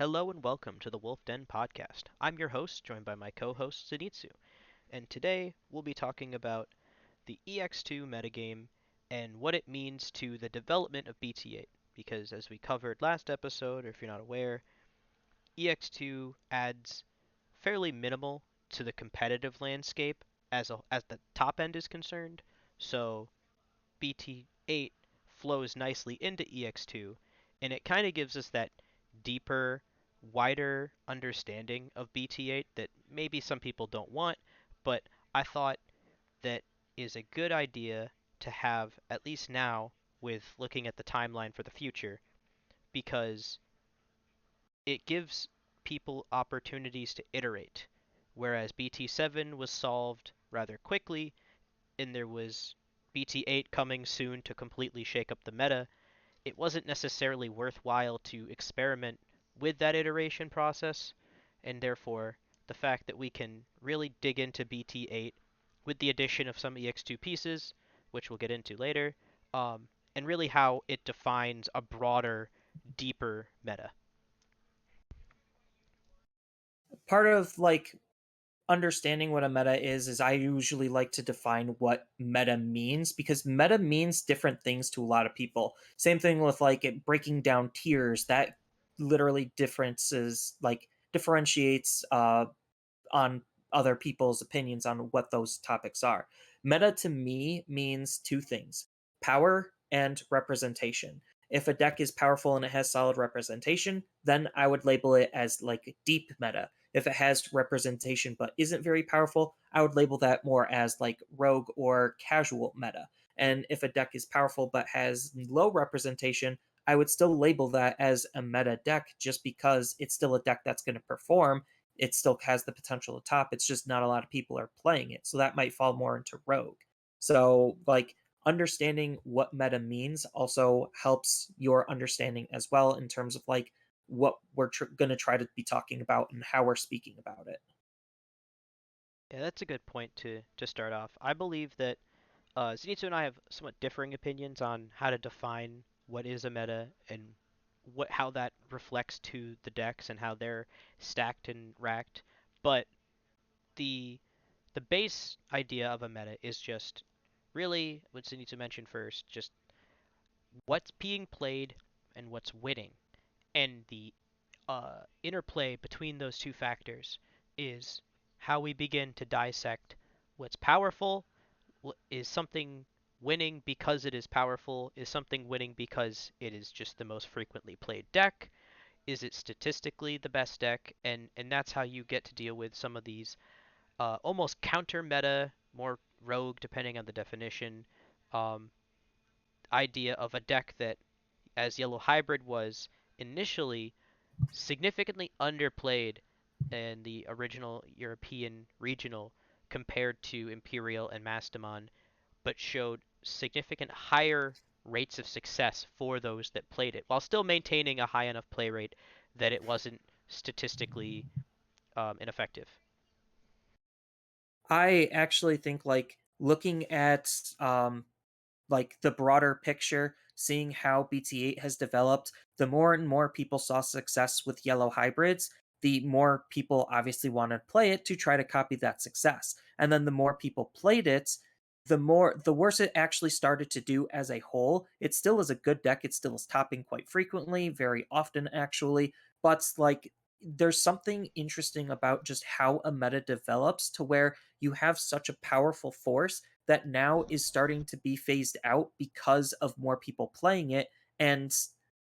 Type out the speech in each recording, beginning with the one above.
Hello and welcome to the Wolf Den podcast. I'm your host, joined by my co-host Zenitsu, and today we'll be talking about the EX2 metagame and what it means to the development of BT8. Because as we covered last episode, or if you're not aware, EX2 adds fairly minimal to the competitive landscape as the top end is concerned. So BT8 flows nicely into EX2, and it kind of gives us that deeper, wider understanding of BT8 that maybe some people don't want, but I thought that is a good idea to have at least now with looking at the timeline for the future because it gives people opportunities to iterate. Whereas BT7 was solved rather quickly, and there was BT8 coming soon to completely shake up the meta, it wasn't necessarily worthwhile to experiment with that iteration process, and therefore the fact that we can really dig into BT8 with the addition of some EX2 pieces, which we'll get into later, and really how it defines a broader, deeper meta. Part of understanding what a meta is I usually like to define what meta means because meta means different things to a lot of people. Same thing with it breaking down tiers. That literally differences differentiates on other people's opinions on what those topics are. Meta to me means two things: power and representation. If a deck is powerful and it has solid representation, then I would label it as deep meta. If it has representation but isn't very powerful, I would label that more as rogue or casual meta. And if a deck is powerful but has low representation, I would still label that as a meta deck just because it's still a deck that's going to perform. It still has the potential to top. It's just not a lot of people are playing it. So that might fall more into rogue. So, understanding what meta means also helps your understanding as well in terms of what we're going to try to be talking about and how we're speaking about it. Yeah, that's a good point to start off. I believe that Zenitsu and I have somewhat differing opinions on how to define what is a meta and how that reflects to the decks and how they're stacked and racked. But the the base idea of a meta is just really what Zenitsu mentioned first, just what's being played and what's winning. And the interplay between those two factors is how we begin to dissect what's powerful. Is something winning because it is powerful? Is something winning because it is just the most frequently played deck? Is it statistically the best deck? And that's how you get to deal with some of these almost counter meta, more rogue depending on the definition, um, idea of a deck that, as Yellow Hybrid was initially significantly underplayed in the original European regional compared to Imperial and Mastamon, but showed significant higher rates of success for those that played it, while still maintaining a high enough play rate that it wasn't statistically ineffective. I actually think looking at the broader picture, seeing how BT8 has developed, the more and more people saw success with yellow hybrids, the more people obviously wanted to play it to try to copy that success. And then the more people played it, the worse it actually started to do as a whole. It still is a good deck. It still is topping quite frequently, very often actually, but there's something interesting about just how a meta develops to where you have such a powerful force that now is starting to be phased out because of more people playing it and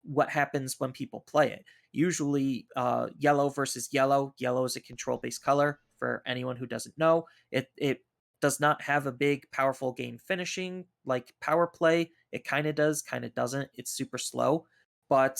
what happens when people play it. Usually, yellow versus yellow. Yellow is a control based color. For anyone who doesn't know, it does not have a big, powerful game finishing like power play. It kind of does, kind of doesn't. It's super slow, but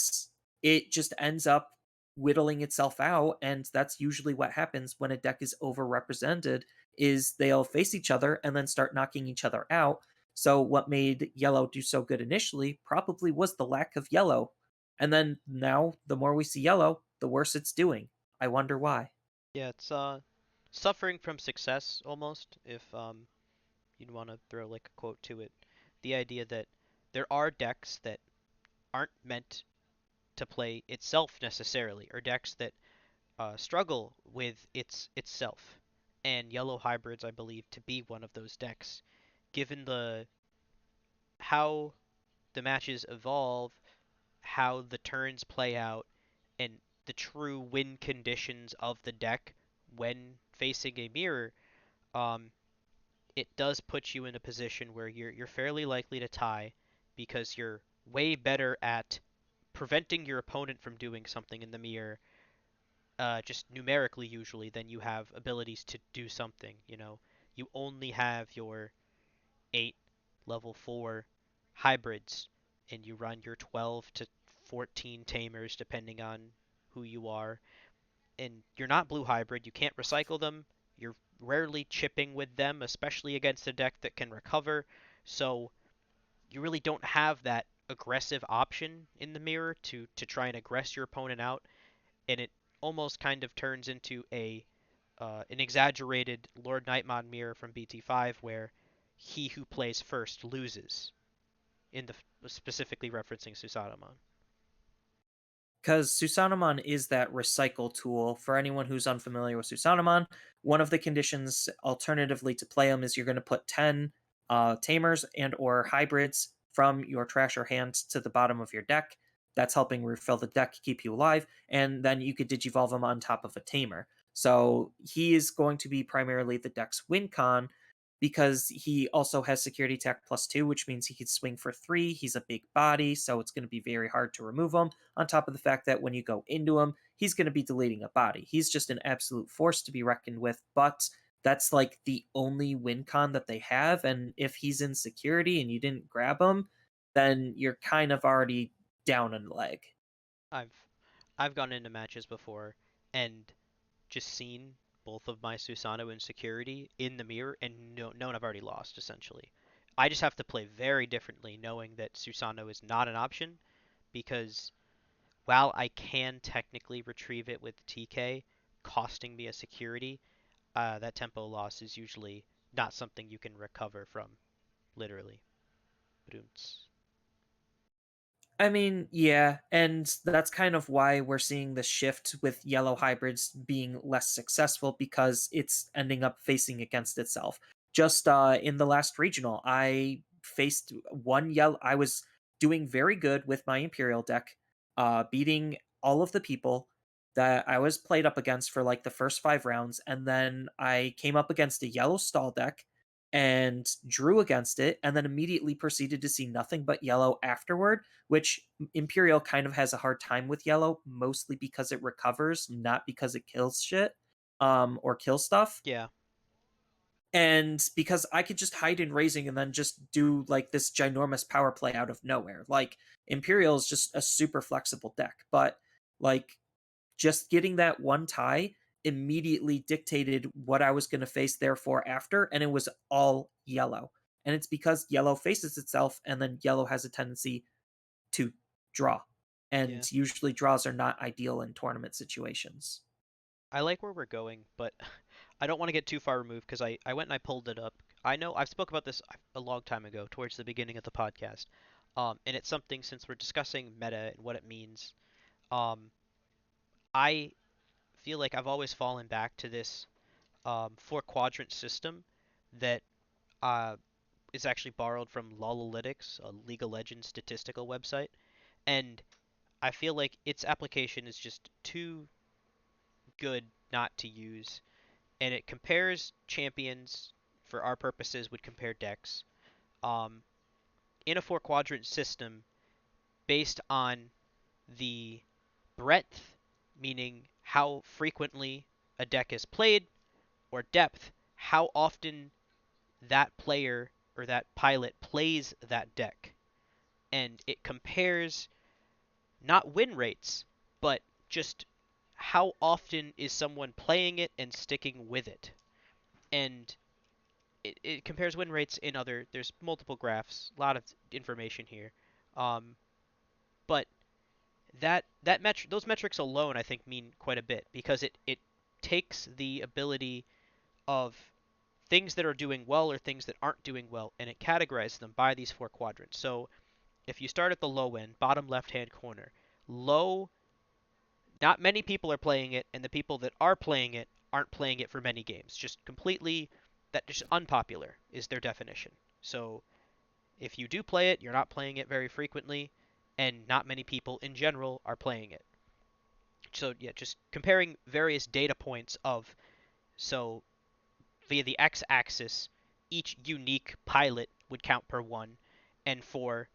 it just ends up whittling itself out, and that's usually what happens when a deck is overrepresented is they'll face each other and then start knocking each other out. So what made yellow do so good initially probably was the lack of yellow. And then now the more we see yellow, the worse it's doing. I wonder why. Yeah, it's suffering from success almost, if you'd want to throw like a quote to it. The idea that there are decks that aren't meant to play itself necessarily, or decks that struggle with itself. And yellow hybrids, I believe, to be one of those decks, given the how the matches evolve, how the turns play out, and the true win conditions of the deck when facing a mirror. Um, it does put you in a position where you're fairly likely to tie because you're way better at preventing your opponent from doing something in the mirror, just numerically usually, than you have abilities to do something. You only have your 8 level 4 hybrids, and you run your 12 to 14 tamers depending on who you are. And you're not blue hybrid, you can't recycle them. You're rarely chipping with them, especially against a deck that can recover. So you really don't have that aggressive option in the mirror to try and aggress your opponent out, and it almost kind of turns into a an exaggerated Lord Nightmon mirror from BT5 where he who plays first loses, in the specifically referencing Susanomon. Because Susanamon is that recycle tool. For anyone who's unfamiliar with Susanamon, one of the conditions alternatively to play them is you're going to put 10 tamers and or hybrids from your trash or hand to the bottom of your deck. That's helping refill the deck, keep you alive, and then you could digivolve them on top of a tamer. So he is going to be primarily the deck's win con because he also has security attack +2, which means he can swing for 3. He's a big body, so it's going to be very hard to remove him, on top of the fact that when you go into him, he's going to be deleting a body. He's just an absolute force to be reckoned with, but that's like the only win con that they have. And if he's in security and you didn't grab him, then you're kind of already down a leg. I've I've gone into matches before and just seen both of my Susano in security in the mirror and known I've already lost essentially. I just have to play very differently knowing that Susano is not an option because while I can technically retrieve it with TK, costing me a security, that tempo loss is usually not something you can recover from, literally. Boomts. I mean, yeah, and that's kind of why we're seeing the shift with yellow hybrids being less successful because it's ending up facing against itself. Just in the last regional, I faced one yellow. I was doing very good with my Imperial deck, beating all of the people that I was played up against for like the first 5 rounds, and then I came up against a yellow stall deck and drew against it, and then immediately proceeded to see nothing but yellow afterward, which Imperial kind of has a hard time with yellow, mostly because it recovers, not because it kills shit or kills stuff. Yeah, And because I could just hide in raising and then just do like this ginormous power play out of nowhere. Like Imperial is just a super flexible deck, but like just getting that one tie immediately dictated what I was going to face therefore after, and it was all yellow. And it's because yellow faces itself, and then yellow has a tendency to draw. yeah. And usually draws are not ideal in tournament situations. I like where we're going, but I don't want to get too far removed because I went and I pulled it up. I know I've spoke about this a long time ago, towards the beginning of the podcast. And it's something since we're discussing meta and what it means. Um, I feel like I've always fallen back to this four quadrant system that uh, is actually borrowed from Lolalytics, a League of Legends statistical website, and I feel like its application is just too good not to use, and it compares champions for our purposes would compare decks um, in a four quadrant system based on the breadth, meaning how frequently a deck is played, or depth, how often that player or that pilot plays that deck. And it compares not win rates, but just how often is someone playing it and sticking with it. And it compares win rates in other, there's multiple graphs, a lot of information here. Um, but those metrics alone I think mean quite a bit because it takes the ability of things that are doing well or things that aren't doing well, and it categorizes them by these four quadrants. So if you start at the low end, bottom left hand corner, low, not many people are playing it, and the people that are playing it aren't playing it for many games. Just completely, that just unpopular is their definition. So if you do play it, you're not playing it very frequently, and not many people in general are playing it. So yeah, just comparing various data points of, so via the x-axis, each unique pilot would count per one, and for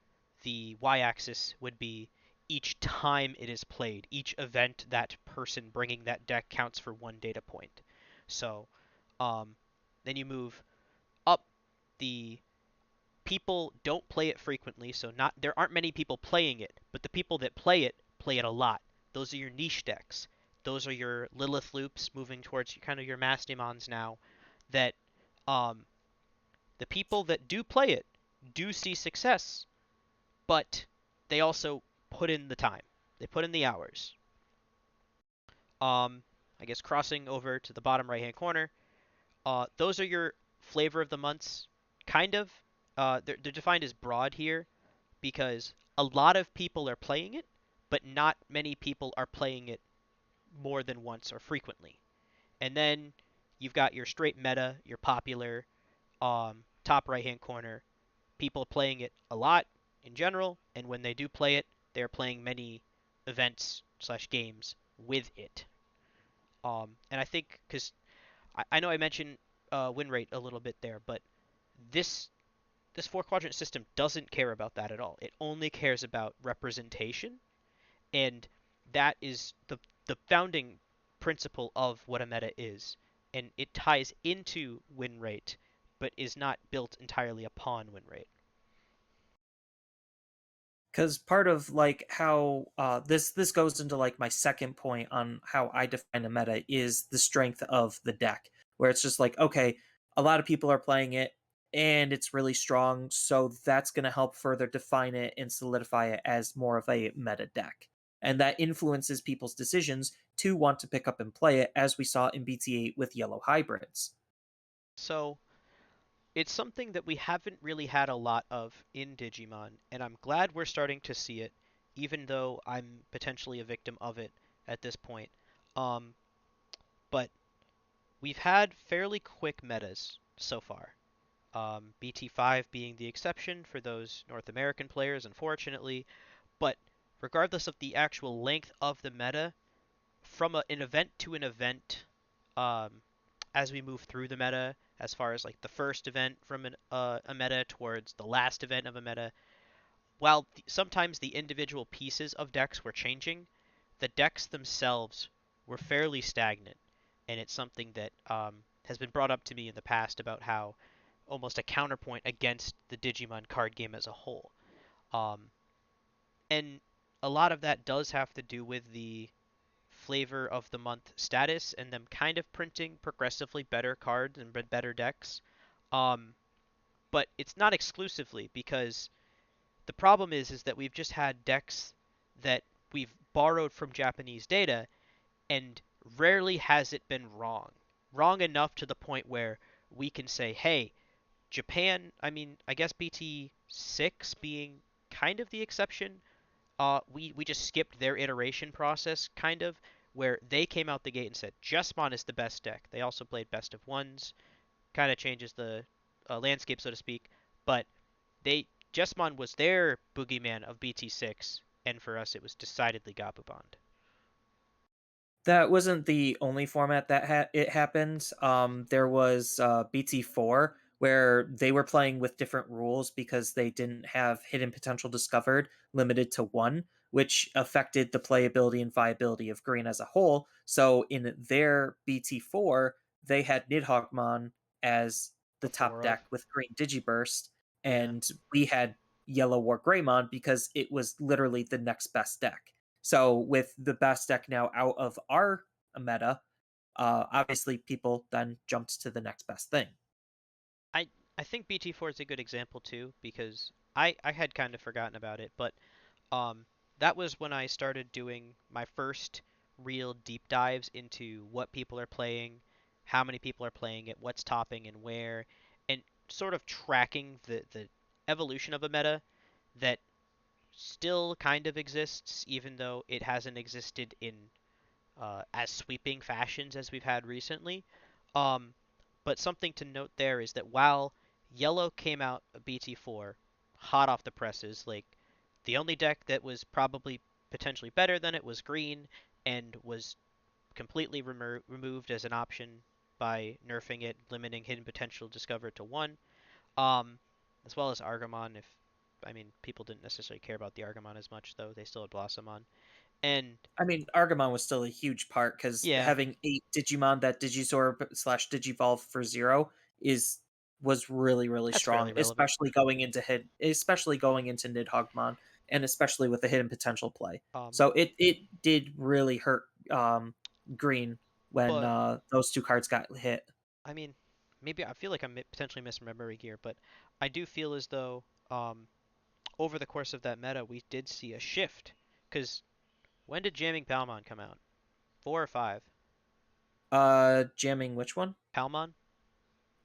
the y-axis would be each time it is played. Each event that person bringing that deck counts for one data point. So um, then you move up. The people don't play it frequently, so not there aren't many people playing it, but the people that play it a lot. Those are your niche decks. Those are your Lilith loops moving towards kind of your mass demons now. That um, the people that do play it do see success, but they also put in the time. They put in the hours. Um, I guess crossing over to the bottom right hand corner, those are your flavor of the months, kind of. They're defined as broad here because a lot of people are playing it, but not many people are playing it more than once or frequently. And then you've got your straight meta, your popular, top right hand corner, people playing it a lot in general, and when they do play it, they're playing many events slash games with it. And I think because I know I mentioned win rate a little bit there, but this this four quadrant system doesn't care about that at all. It only cares about representation, and that is the founding principle of what a meta is. And it ties into win rate, but is not built entirely upon win rate. Because part of like how this goes into like my second point on how I define a meta is the strength of the deck, where it's just like, okay, a lot of people are playing it and it's really strong, so that's going to help further define it and solidify it as more of a meta deck, and that influences people's decisions to want to pick up and play it, as we saw in BT8 with yellow hybrids. So it's something that we haven't really had a lot of in Digimon, and I'm glad we're starting to see it, even though I'm potentially a victim of it at this point. Um, but we've had fairly quick metas so far. BT5 being the exception for those North American players, unfortunately. But regardless of the actual length of the meta, from an event to an event, um, as we move through the meta, as far as like the first event from a meta towards the last event of a meta, while sometimes the individual pieces of decks were changing, the decks themselves were fairly stagnant. And it's something that has been brought up to me in the past about how almost a counterpoint against the Digimon card game as a whole. Um, and a lot of that does have to do with the flavor of the month status and them kind of printing progressively better cards and better decks. Um, but it's not exclusively because the problem is that we've just had decks that we've borrowed from Japanese data, and rarely has it been wrong. Wrong enough to the point where we can say, hey, Japan, I mean, I guess BT6 being kind of the exception, we just skipped their iteration process, kind of, where they came out the gate and said Jesmon is the best deck. They also played best of ones, kind of changes the landscape, so to speak. But they Jesmon was their boogeyman of BT6, and for us it was decidedly Gabubond. That wasn't the only format that it happened. There was BT4 where they were playing with different rules because they didn't have hidden potential discovered limited to one, which affected the playability and viability of green as a whole. So in their BT4, they had Nidhoggmon as the The top four of deck with green Digiburst, yeah. and we had Yellow War Greymon because it was literally the next best deck. So with the best deck now out of our meta, obviously people then jumped to the next best thing. I I think BT4 is a good example too because I had kind of forgotten about it, but Um, that was when I started doing my first real deep dives into what people are playing, how many people are playing it, what's topping and where, and sort of tracking the evolution of a meta that still kind of exists, even though it hasn't existed in as sweeping fashions as we've had recently. Um, but something to note there is that while Yellow came out of BT4 hot off the presses, like the only deck that was probably potentially better than it was Green and was completely removed as an option by nerfing it, limiting hidden potential discovered to one. Um, as well as Argamon. If I mean, people didn't necessarily care about the Argamon as much, though they still had Blossom on. And I mean, Argamon was still a huge part because yeah, having 8 Digimon that Digisorb slash Digivolve for 0 is was really that's fairly strong, relevant. especially going into Nidhoggmon, and especially with the hidden potential play. Um, So it did really hurt Green when but those two cards got hit. I mean, maybe I feel like I'm potentially misremembering here, but I do feel as though over the course of that meta, we did see a shift. Because when did Jamming Palmon come out? Four or five? Jamming which one? Palmon?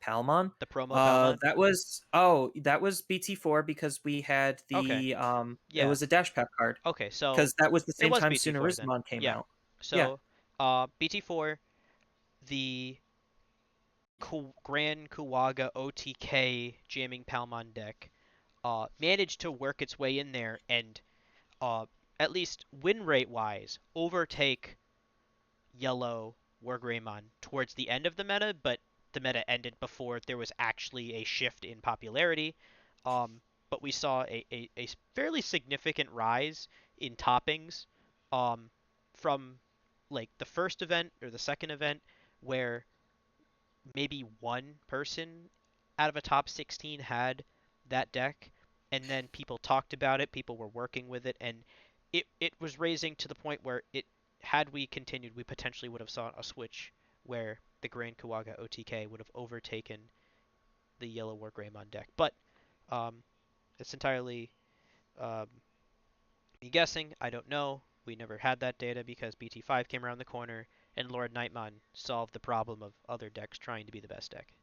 Palmon. The promo Palmon? That was BT4 because we had Okay, the it yeah. was a dash pack card Okay, so because that was the it same was time BT4 then. Sunnarizumon came Yeah. out. Yeah. So, BT4, the Grand Kuwaga OTK Jamming Palmon deck, managed to work its way in there and, uh, at least win rate wise, overtake Yellow Wargreymon towards the end of the meta, but the meta ended before there was actually a shift in popularity. Um, but we saw a fairly significant rise in toppings from like the first event or the second event where maybe one person out of a top 16 had that deck, and then people talked about it, people were working with it, and it was raising to the point where it had we continued, we potentially would have saw a switch where the Grand Kuwaga OTK would have overtaken the Yellow War Greymon deck. But um, it's entirely um, me guessing. I don't know. We never had that data because BT5 came around the corner and Lord Nightmon solved the problem of other decks trying to be the best deck.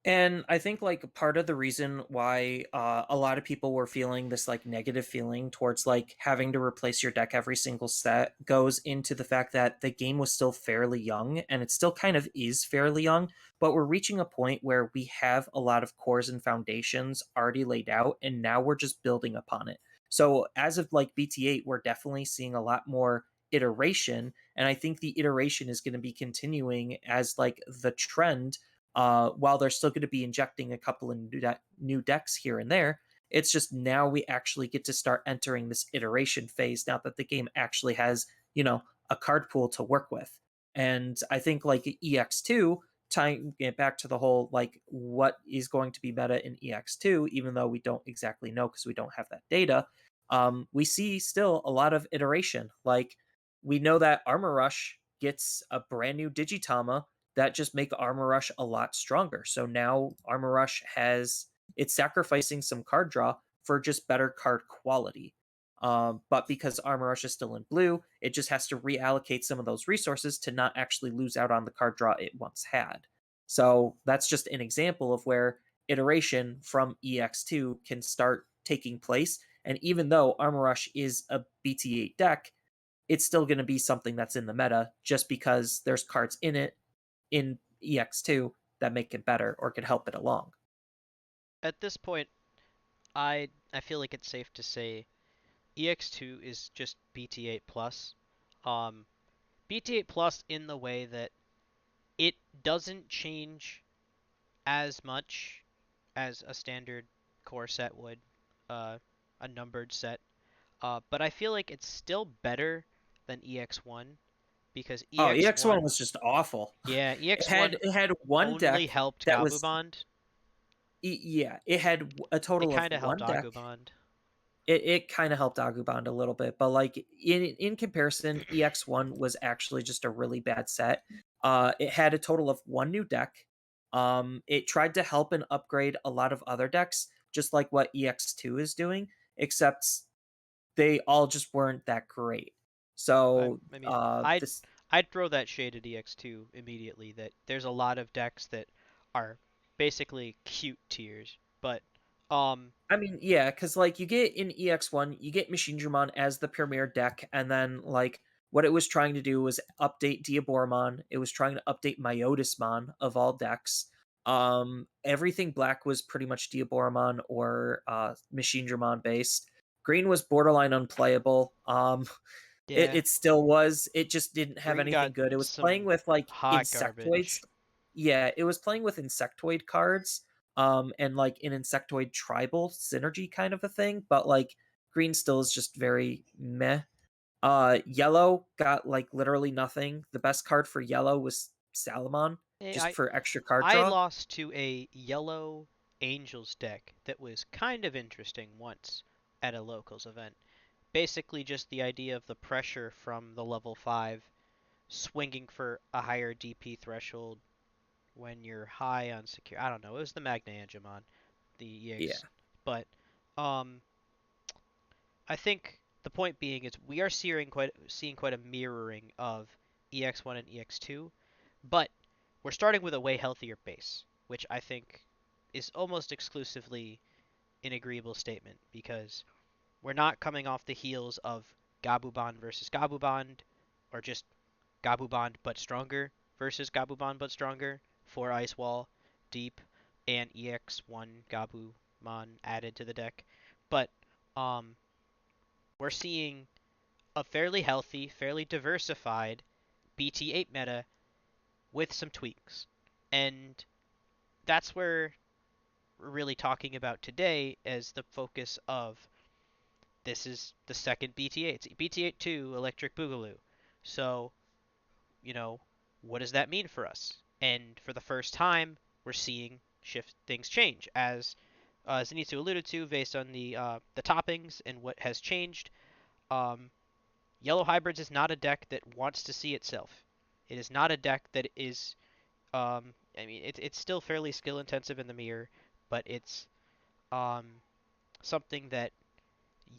And I think like part of the reason why a lot of people were feeling this like negative feeling towards like having to replace your deck every single set goes into the fact that the game was still fairly young, and it still kind of is fairly young, but we're reaching a point where we have a lot of cores and foundations already laid out, and now we're just building upon it. So as of like BT8, we're definitely seeing a lot more iteration, and I think the iteration is going to be continuing as like the trend. While they're still going to be injecting a couple of new decks here and there, it's just now we actually get to start entering this iteration phase now that the game actually has, you know, a card pool to work with. And I think like EX2, tying it back to the whole like what is going to be meta in EX2, even though we don't exactly know because we don't have that data, we see still a lot of iteration. Like we know that Armor Rush gets a brand new Digitama that just make Armor Rush a lot stronger. So now Armor Rush has it's sacrificing some card draw for just better card quality. But because Armor Rush is still in blue, it just has to reallocate some of those resources to not actually lose out on the card draw it once had. So that's just an example of where iteration from EX2 can start taking place. And even though Armor Rush is a BT8 deck, it's still going to be something that's in the meta just because there's cards in it in EX2 that make it better or could help it along. At this point, I feel like it's safe to say EX2 is just BT8 plus. Um, BT8 plus in the way that it doesn't change as much as a standard core set would, uh, a numbered set. But I feel like it's still better than EX1 because Oh, EX1 EX1, was just awful. yeah, It EX1 had one only deck helped that was Gabubond. yeah, it had a It total of kind of helped one deck. Agubond. It kind of helped Agubond a little bit, but like in comparison, EX1 was actually just a really bad set. It had a total of one new deck. It tried to help and upgrade a lot of other decks, just like what EX2 is doing, except they all just weren't that great. So I mean, I'd this I'd throw that shade at EX2 immediately. That there's a lot of decks that are basically cute tiers, but Um, I mean, yeah, because like you get in EX1, you get Machine Dramon as the premier deck, and then like what it was trying to do was update Diaboromon. It was trying to update Myotismon of all decks. Everything black was pretty much Diaboromon or Machine Dramon based. Green was borderline unplayable. yeah, It still was. It just didn't have green got anything good. It was playing some with like hot insectoids. garbage. Yeah, it was playing with insectoid cards, and like an insectoid tribal synergy kind of a thing. But like green still is just very meh. Yellow got like literally nothing. The best card for yellow was Salamon, Eh, just I for extra card I draw. lost to a yellow Angels deck that was kind of interesting once at a locals event. Basically, just the idea of the pressure from the level 5 swinging for a higher DP threshold when you're high on secure. I don't know. It was the Magna Angemon, the Yeah, EX. But um, I think the point being is we are seeing quite a mirroring of EX1 and EX2, but we're starting with a way healthier base, which I think is almost exclusively an agreeable statement because we're not coming off the heels of Gabubon versus Gabubon, or just Gabubon but stronger versus Gabubon but stronger for Ice Wall, Deep, and EX1 Gabumon added to the deck. But um, we're seeing a fairly healthy, fairly diversified BT8 meta with some tweaks. And that's where we're really talking about today as the focus of this is the second BT8. It's BT8 2 Electric Boogaloo. So, you know, what does that mean for us? And for the first time, we're seeing shift things change as Zenitsu alluded to based on the toppings and what has changed. Um, Yellow Hybrids is not a deck that wants to see itself. It is not a deck that is. I mean, it's still fairly skill intensive in the mirror, but it's um, something that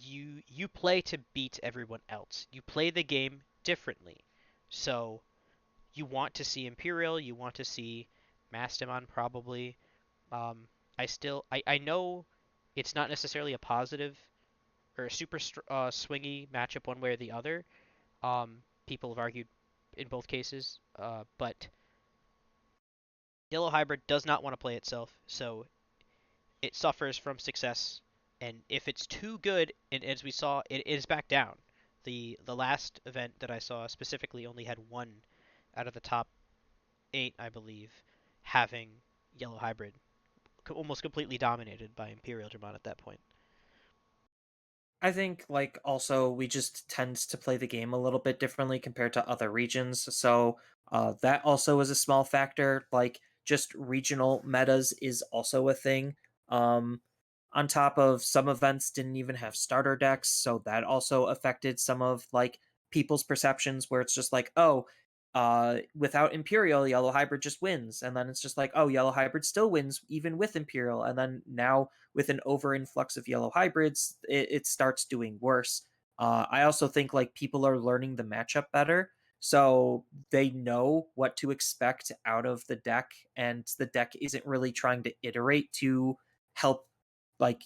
you play to beat everyone else. You play the game differently. So you want to see Imperial, you want to see Mastamon probably. Um, I know it's not necessarily a positive or a super swingy matchup one way or the other. People have argued in both cases, but Yellow Hybrid does not want to play itself, so it suffers from success. And if it's too good, and as we saw, it is back down. The last event that I saw specifically only had one out of the top 8, I believe, having Yellow Hybrid almost completely dominated by Imperial Dramon at that point. I think like also we just tend to play the game a little bit differently compared to other regions. So that also is a small factor. Like just regional metas is also a thing. Um, on top of some events didn't even have starter decks, so that also affected some of like people's perceptions where it's just like, oh, without Imperial, Yellow Hybrid just wins. And then it's just like, oh, Yellow Hybrid still wins even with Imperial. And then now with an over influx of yellow hybrids, it starts doing worse. I also think like people are learning the matchup better, so they know what to expect out of the deck, and the deck isn't really trying to iterate to help like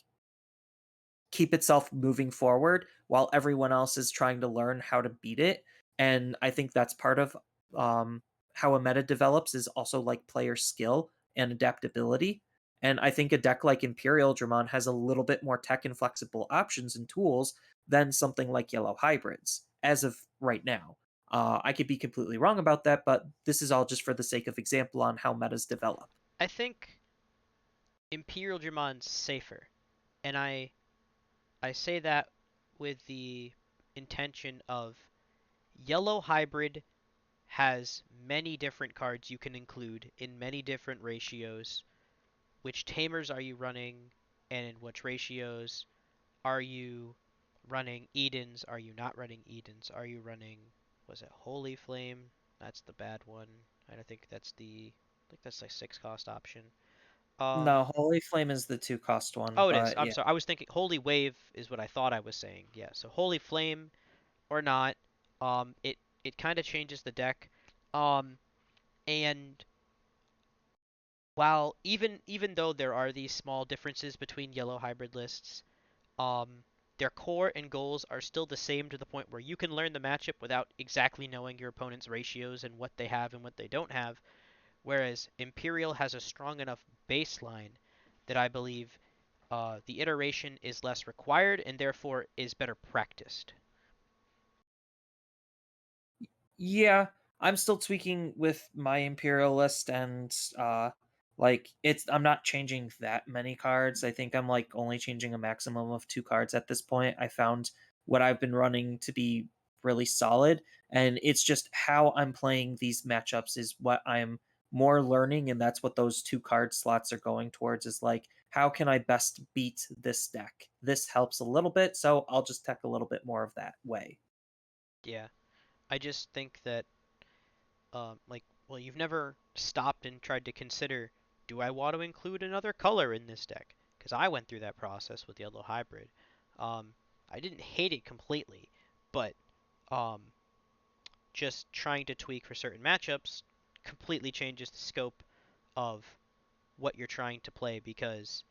keep itself moving forward while everyone else is trying to learn how to beat it. And I think that's part of um, how a meta develops is also like player skill and adaptability. And I think a deck like Imperial Dramon has a little bit more tech and flexible options and tools than something like Yellow Hybrids as of right now. I could be completely wrong about that, but this is all just for the sake of example on how metas develop. I think Imperial Dramon's safer, and I say that with the intention of Yellow Hybrid has many different cards you can include in many different ratios. Which tamers are you running, and in which ratios? Are you running Edens? Are you not running Edens? Are you running, was it Holy Flame? That's the bad one. I don't think that's I think that's like 6 cost option. Um, No, Holy Flame is the two cost one, oh, it is. but I'm yeah. sorry. I was thinking Holy Wave is what I thought I was saying. Yeah. So Holy Flame or not, it kind of changes the deck. Um, and while even though there are these small differences between yellow hybrid lists, um, their core and goals are still the same to the point where you can learn the matchup without exactly knowing your opponent's ratios and what they have and what they don't have. Whereas Imperial has a strong enough baseline that I believe the iteration is less required and therefore is better practiced. Yeah, I'm still tweaking with my imperialist and like it's I'm not changing that many cards. I think I'm like only changing a maximum of 2 cards at this point. I found what I've been running to be really solid, and it's just how I'm playing these matchups is what I'm more learning, and that's what those 2 card slots are going towards is like how can I best beat this deck? This helps a little bit, so I'll just tech a little bit more of that way. Yeah, I just think that well, you've never stopped and tried to consider, do I want to include another color in this deck? Because I went through that process with Yellow Hybrid. Um, I didn't hate it completely, but um, just trying to tweak for certain matchups completely changes the scope of what you're trying to play because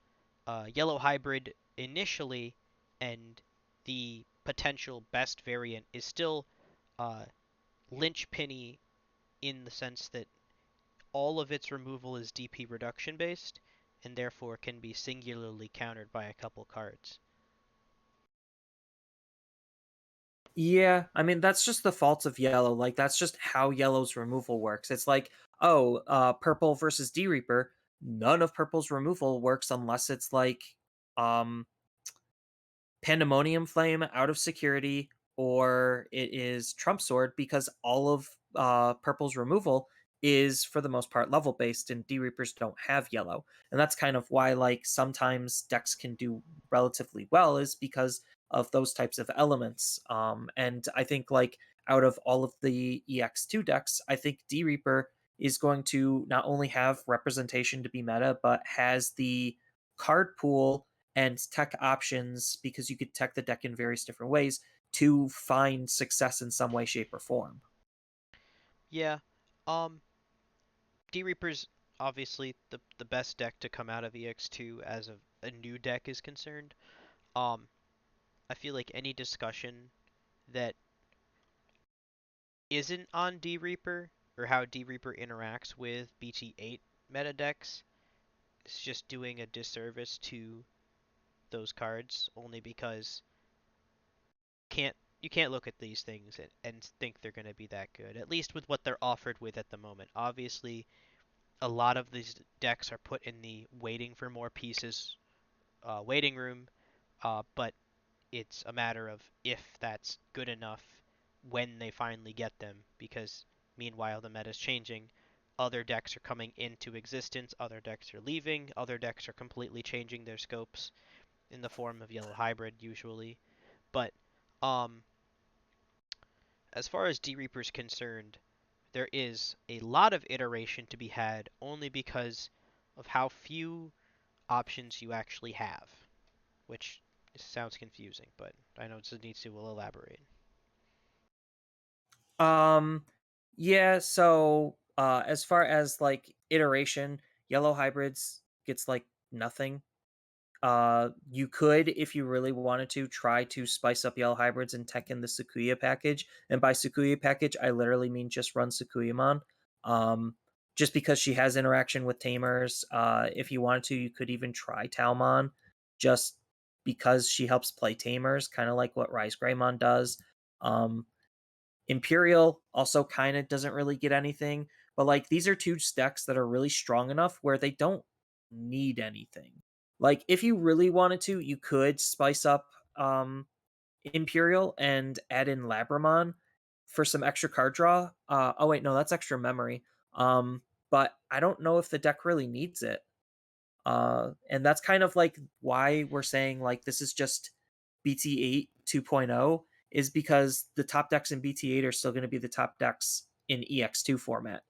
Yellow Hybrid initially and the potential best variant is still uh, linchpinny in the sense that all of its removal is DP reduction based, and therefore can be singularly countered by a couple cards. Yeah, I mean that's just the fault of yellow. Like that's just how yellow's removal works. It's like, oh, purple versus D Reaper. None of purple's removal works unless it's like um Pandemonium Flame out of security, or it is Trump Sword because all of Purple's removal is for the most part level based, and D Reapers don't have yellow, and that's kind of why like sometimes decks can do relatively well is because of those types of elements. And I think like out of all of the EX2 decks, I think D Reaper is going to not only have representation to be meta, but has the card pool and tech options because you could tech the deck in various different ways to find success in some way, shape, or form. Yeah, um, D Reaper's obviously the best deck to come out of EX2 as a new deck is concerned. Um, I feel like any discussion that isn't on D Reaper or how D Reaper interacts with BT8 meta decks is just doing a disservice to those cards only because can't you can't look at these things and think they're going to be that good, at least with what they're offered with at the moment. Obviously, a lot of these decks are put in the waiting for more pieces waiting room, but it's a matter of if that's good enough when they finally get them, because meanwhile the meta's changing. Other decks are coming into existence, other decks are leaving, other decks are completely changing their scopes in the form of Yellow Hybrid usually. But um, as far as D Reaper's concerned, there is a lot of iteration to be had only because of how few options you actually have, which sounds confusing, but I know Zenitsu will elaborate. Um, yeah. So, as far as like iteration, yellow hybrids gets like nothing. You could, if you really wanted to, try to spice up yellow hybrids and tech in the Sakuya package. And by Sakuya package, I literally mean just run Sakuyamon. Um, just because she has interaction with tamers. If you wanted to, you could even try Talmon, just because she helps play tamers, kind of like what Rise Greymon does. Um, Imperial also kind of doesn't really get anything, but like these are two decks that are really strong enough where they don't need anything. Like if you really wanted to, you could spice up Imperial and add in Labramon for some extra card draw. Oh wait, no, that's extra memory. But I don't know if the deck really needs it. And that's kind of like why we're saying like this is just BT8 2.0 is because the top decks in BT8 are still going to be the top decks in EX2 format.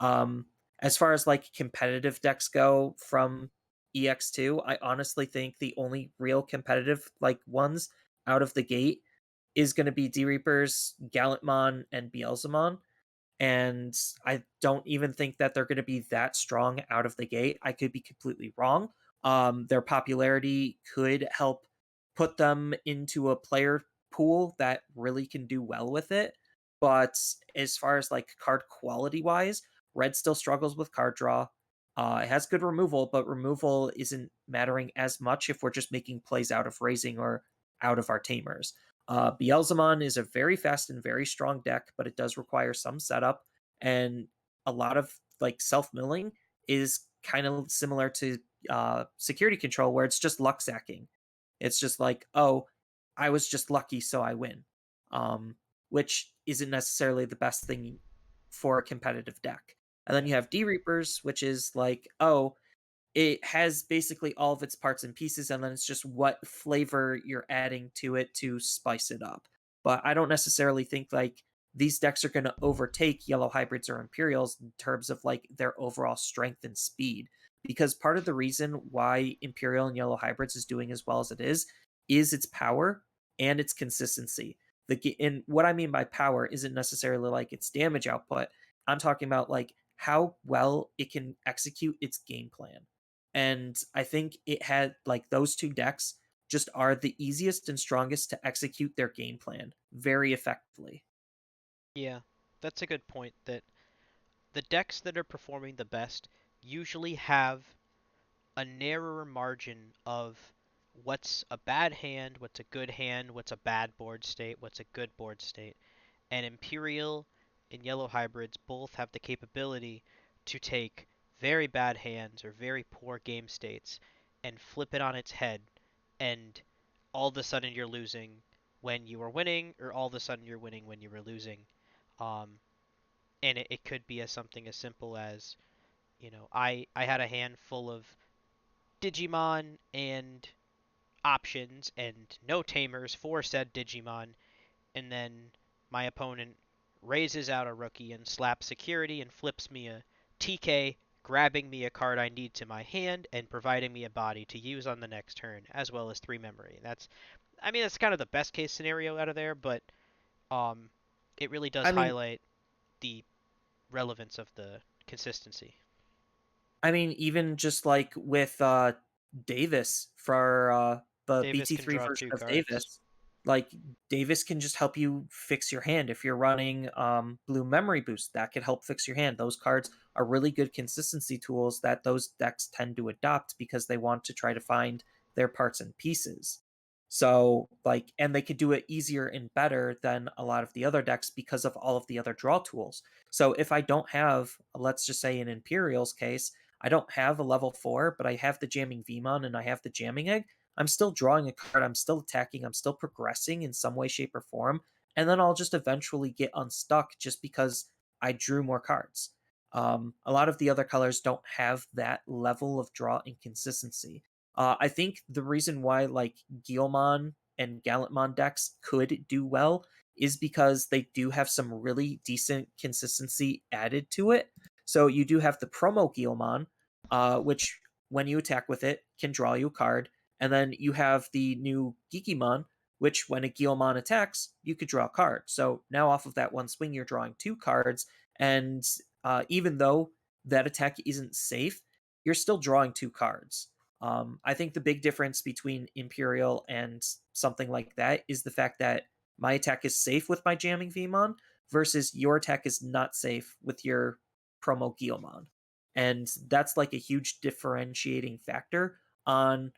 Um, as far as like competitive decks go from EX2, I honestly think the only real competitive like ones out of the gate is going to be D Reapers, Gallantmon, and Beelzemon and I don't even think that they're going to be that strong out of the gate. I could be completely wrong. Their popularity could help put them into a player pool that really can do well with it. But as far as like card quality wise, red still struggles with card draw. It has good removal, but removal isn't mattering as much if we're just making plays out of raising or out of our tamers. Beelzemon is a very fast and very strong deck, but it does require some setup, and a lot of like self milling is kind of similar to security control, where it's just luck sacking. It's just like, oh, I was just lucky, so I win, um, which isn't necessarily the best thing for a competitive deck. And then Yeah. you have D Reapers, which is like, oh, it has basically all of its parts and pieces, and then it's just what flavor you're adding to it to spice it up. But I don't necessarily think like these decks are going to overtake yellow hybrids or imperials in terms of like their overall strength and speed, because part of the reason why imperial and yellow hybrids is doing as well as it is its power and its consistency. And what I mean by power isn't necessarily like its damage output. I'm talking about like how well it can execute its game plan. And I think it had like those two decks just are the easiest and strongest to execute their game plan very effectively. Yeah. That's a good point that the decks that are performing the best usually have a narrower margin of what's a bad hand, what's a good hand, what's a bad board state, what's a good board state. And Imperial and Yellow hybrids both have the capability to take very bad hands or very poor game states and flip it on its head, and all of a sudden you're losing when you were winning, or all of a sudden you're winning when you were losing. Um, and it could be as something as simple as, I had a hand full of Digimon and options and no tamers for said Digimon, and then my opponent raises out a rookie and slaps security and flips me a TK, grabbing me a card I need to my hand and providing me a body to use on the next turn, as well as 3 memory. That's kind of the best case scenario out of there, but um, it really does I mean, highlight the relevance of the consistency. even just like with Davis for the Davis can BT3 draw version two of cards. Davis, like Davis can just help you fix your hand. If you're running blue memory boost, that could help fix your hand. Those cards are really good consistency tools that those decks tend to adopt because they want to try to find their parts and pieces. So like, and they could do it easier and better than a lot of the other decks because of all of the other draw tools. So if I don't have, let's just say in Imperial's case, I don't have a level 4, but I have the jamming Vmon and I have the jamming egg, I'm still drawing a card, I'm still attacking, I'm still progressing in some way, shape, or form, and then I'll just eventually get unstuck just because I drew more cards. A lot of the other colors don't have that level of draw inconsistency. I think the reason why like Guilmon and Gallantmon decks could do well is because they do have some really decent consistency added to it. So you do have the promo Guilmon, which when you attack with it can draw you a card, and then you have the new Geekymon, which when a Guilmon attacks, you could draw a card. So now off of that one swing, you're drawing two cards, and even though that attack isn't safe, you're still drawing two cards. I think the big difference between Imperial and something like that is the fact that my attack is safe with my jamming Vmon versus your attack is not safe with your promo Guilmon. And that's like a huge differentiating factor on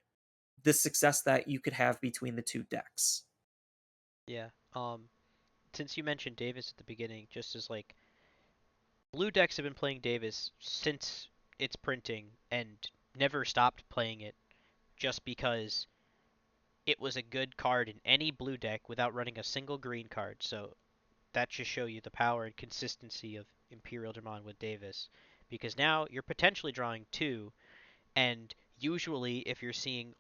the success that you could have between the two decks. Yeah. Since you mentioned Davis at the beginning, just as like blue decks have been playing Davis since its printing and never stopped playing it just because it was a good card in any blue deck without running a single green card. So that should show you the power and consistency of Imperial Dramon with Davis. Because now you're potentially drawing two, and usually if you're seeing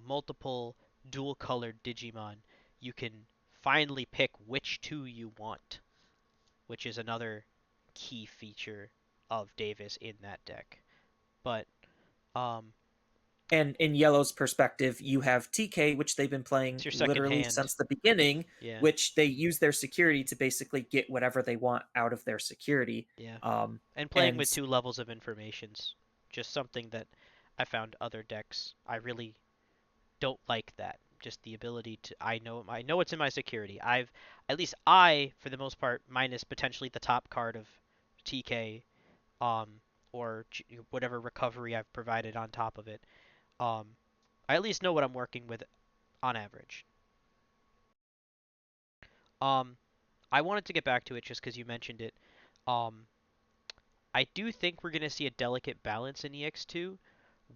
multiple dual colored Digimon, you can finally pick which two you want, which is another key feature of Davis in that deck. But um, And in Yellow's perspective, you have TK, which they've been It's playing your second literally hand. since the beginning, Yeah, which they use their security to basically get whatever they want out of their security. yeah. Um, And playing and with two levels of information's just something that I found other decks I really don't like that. Just the ability to I know what's in my security. I've at least I for the most part minus potentially the top card of TK um or whatever recovery I've provided on top of it. Um I at least know what I'm working with on average. Um I wanted to get back to it just cuz you mentioned it. Um I do think we're going to see a delicate balance in EX2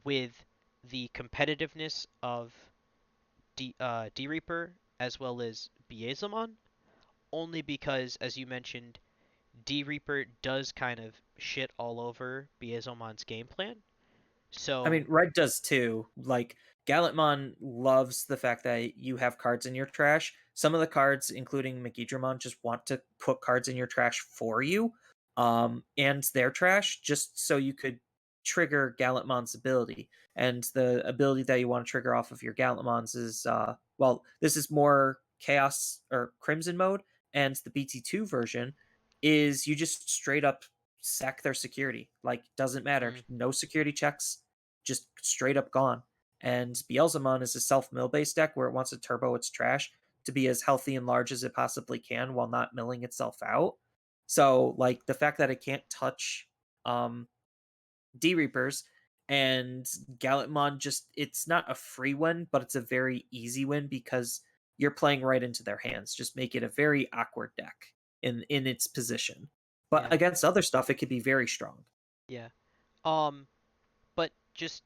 with the competitiveness of D Reaper as well as Beelzemon, only because, as you mentioned, D Reaper does kind of shit all over Beelzemon's game plan. I So, mean, Red does too. Like, Gallantmon loves the fact that you have cards in your trash. Some of the cards, including McGeedramon, just want to put cards in your trash for you, and their trash, just so you could trigger Gallantmon's ability. And the ability that you want to trigger off of your Gallantmons is, well, this is more Chaos or Crimson mode, and the BT2 version is you just straight up sack their security. Like, doesn't matter. mm, No security checks, just straight up gone. And Beelzemon is a self mill based deck where it wants to turbo its trash to be as healthy and large as it possibly can while not milling itself out. So, like, the fact that it can't touch um, D Reapers and Gallantmon, just it's not a free win, but it's a very easy win because you're playing right into their hands. Just make it a very awkward deck in its position. But yeah, against other stuff, it could be very strong. yeah. Um, but just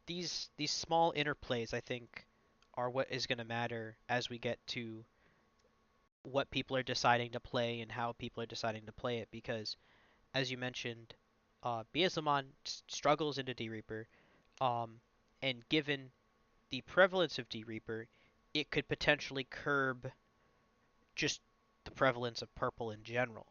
these small interplays, I think, are what is going to matter as we get to what people are deciding to play and how people are deciding to play it. Because, as you mentioned, Beelzemon struggles into D Reaper, um, and given the prevalence of D Reaper, it could potentially curb just the prevalence of purple in general.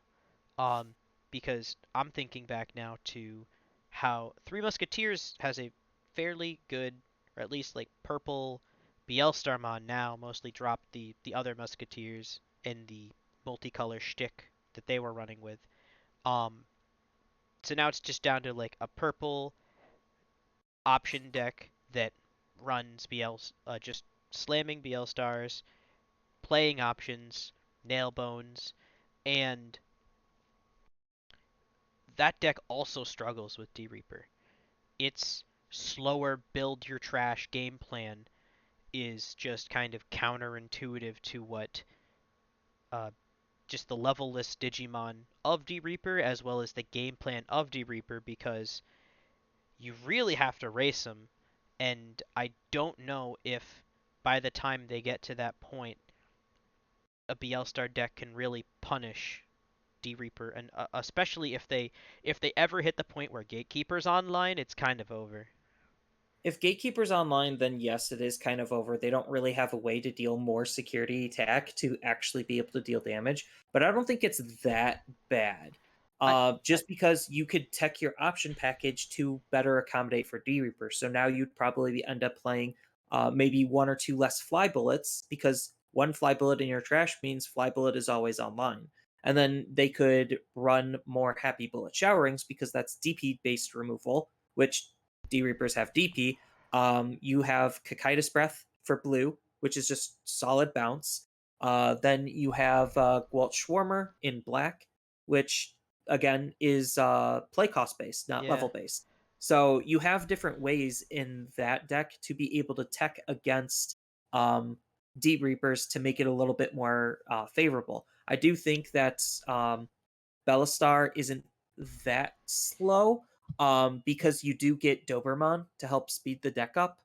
Um, because I'm thinking back now to how Three Musketeers has a fairly good, or at least like purple Starmon now mostly dropped the other Musketeers in the multicolor shtick that they were running with. Um, so now it's just down to like a purple option deck that runs just slamming BL stars, playing options, nail bones, and that deck also struggles with D Reaper. Its slower build your trash game plan is just kind of counterintuitive to what uh, just the levelless Digimon of D Reaper as well as the game plan of D Reaper because you really have to race them, and I don't know if by the time they get to that point, a BL Star deck can really punish D Reaper, and especially if they ever hit the point where Gatekeeper's online, it's kind of over. If Gatekeeper's online, then yes, it is kind of over. They don't really have a way to deal more security attack to actually be able to deal damage, but I don't think it's that bad. I, I Just because you could tech your option package to better accommodate for D Reaper. So now you'd probably end up playing maybe one or two less fly bullets because one fly bullet in your trash means fly bullet is always online. And then they could run more happy bullet showerings because that's DP based removal, which D Reapers have DP. You have Cocytus Breath for blue, which is just solid bounce. Then you have Gwalt Schwarmer in black, which again is play cost based, not yeah. level based. So you have different ways in that deck to be able to tech against Deep Reapers to make it a little bit more favorable. I do think that Bellastar isn't that slow, because you do get Doberman to help speed the deck up.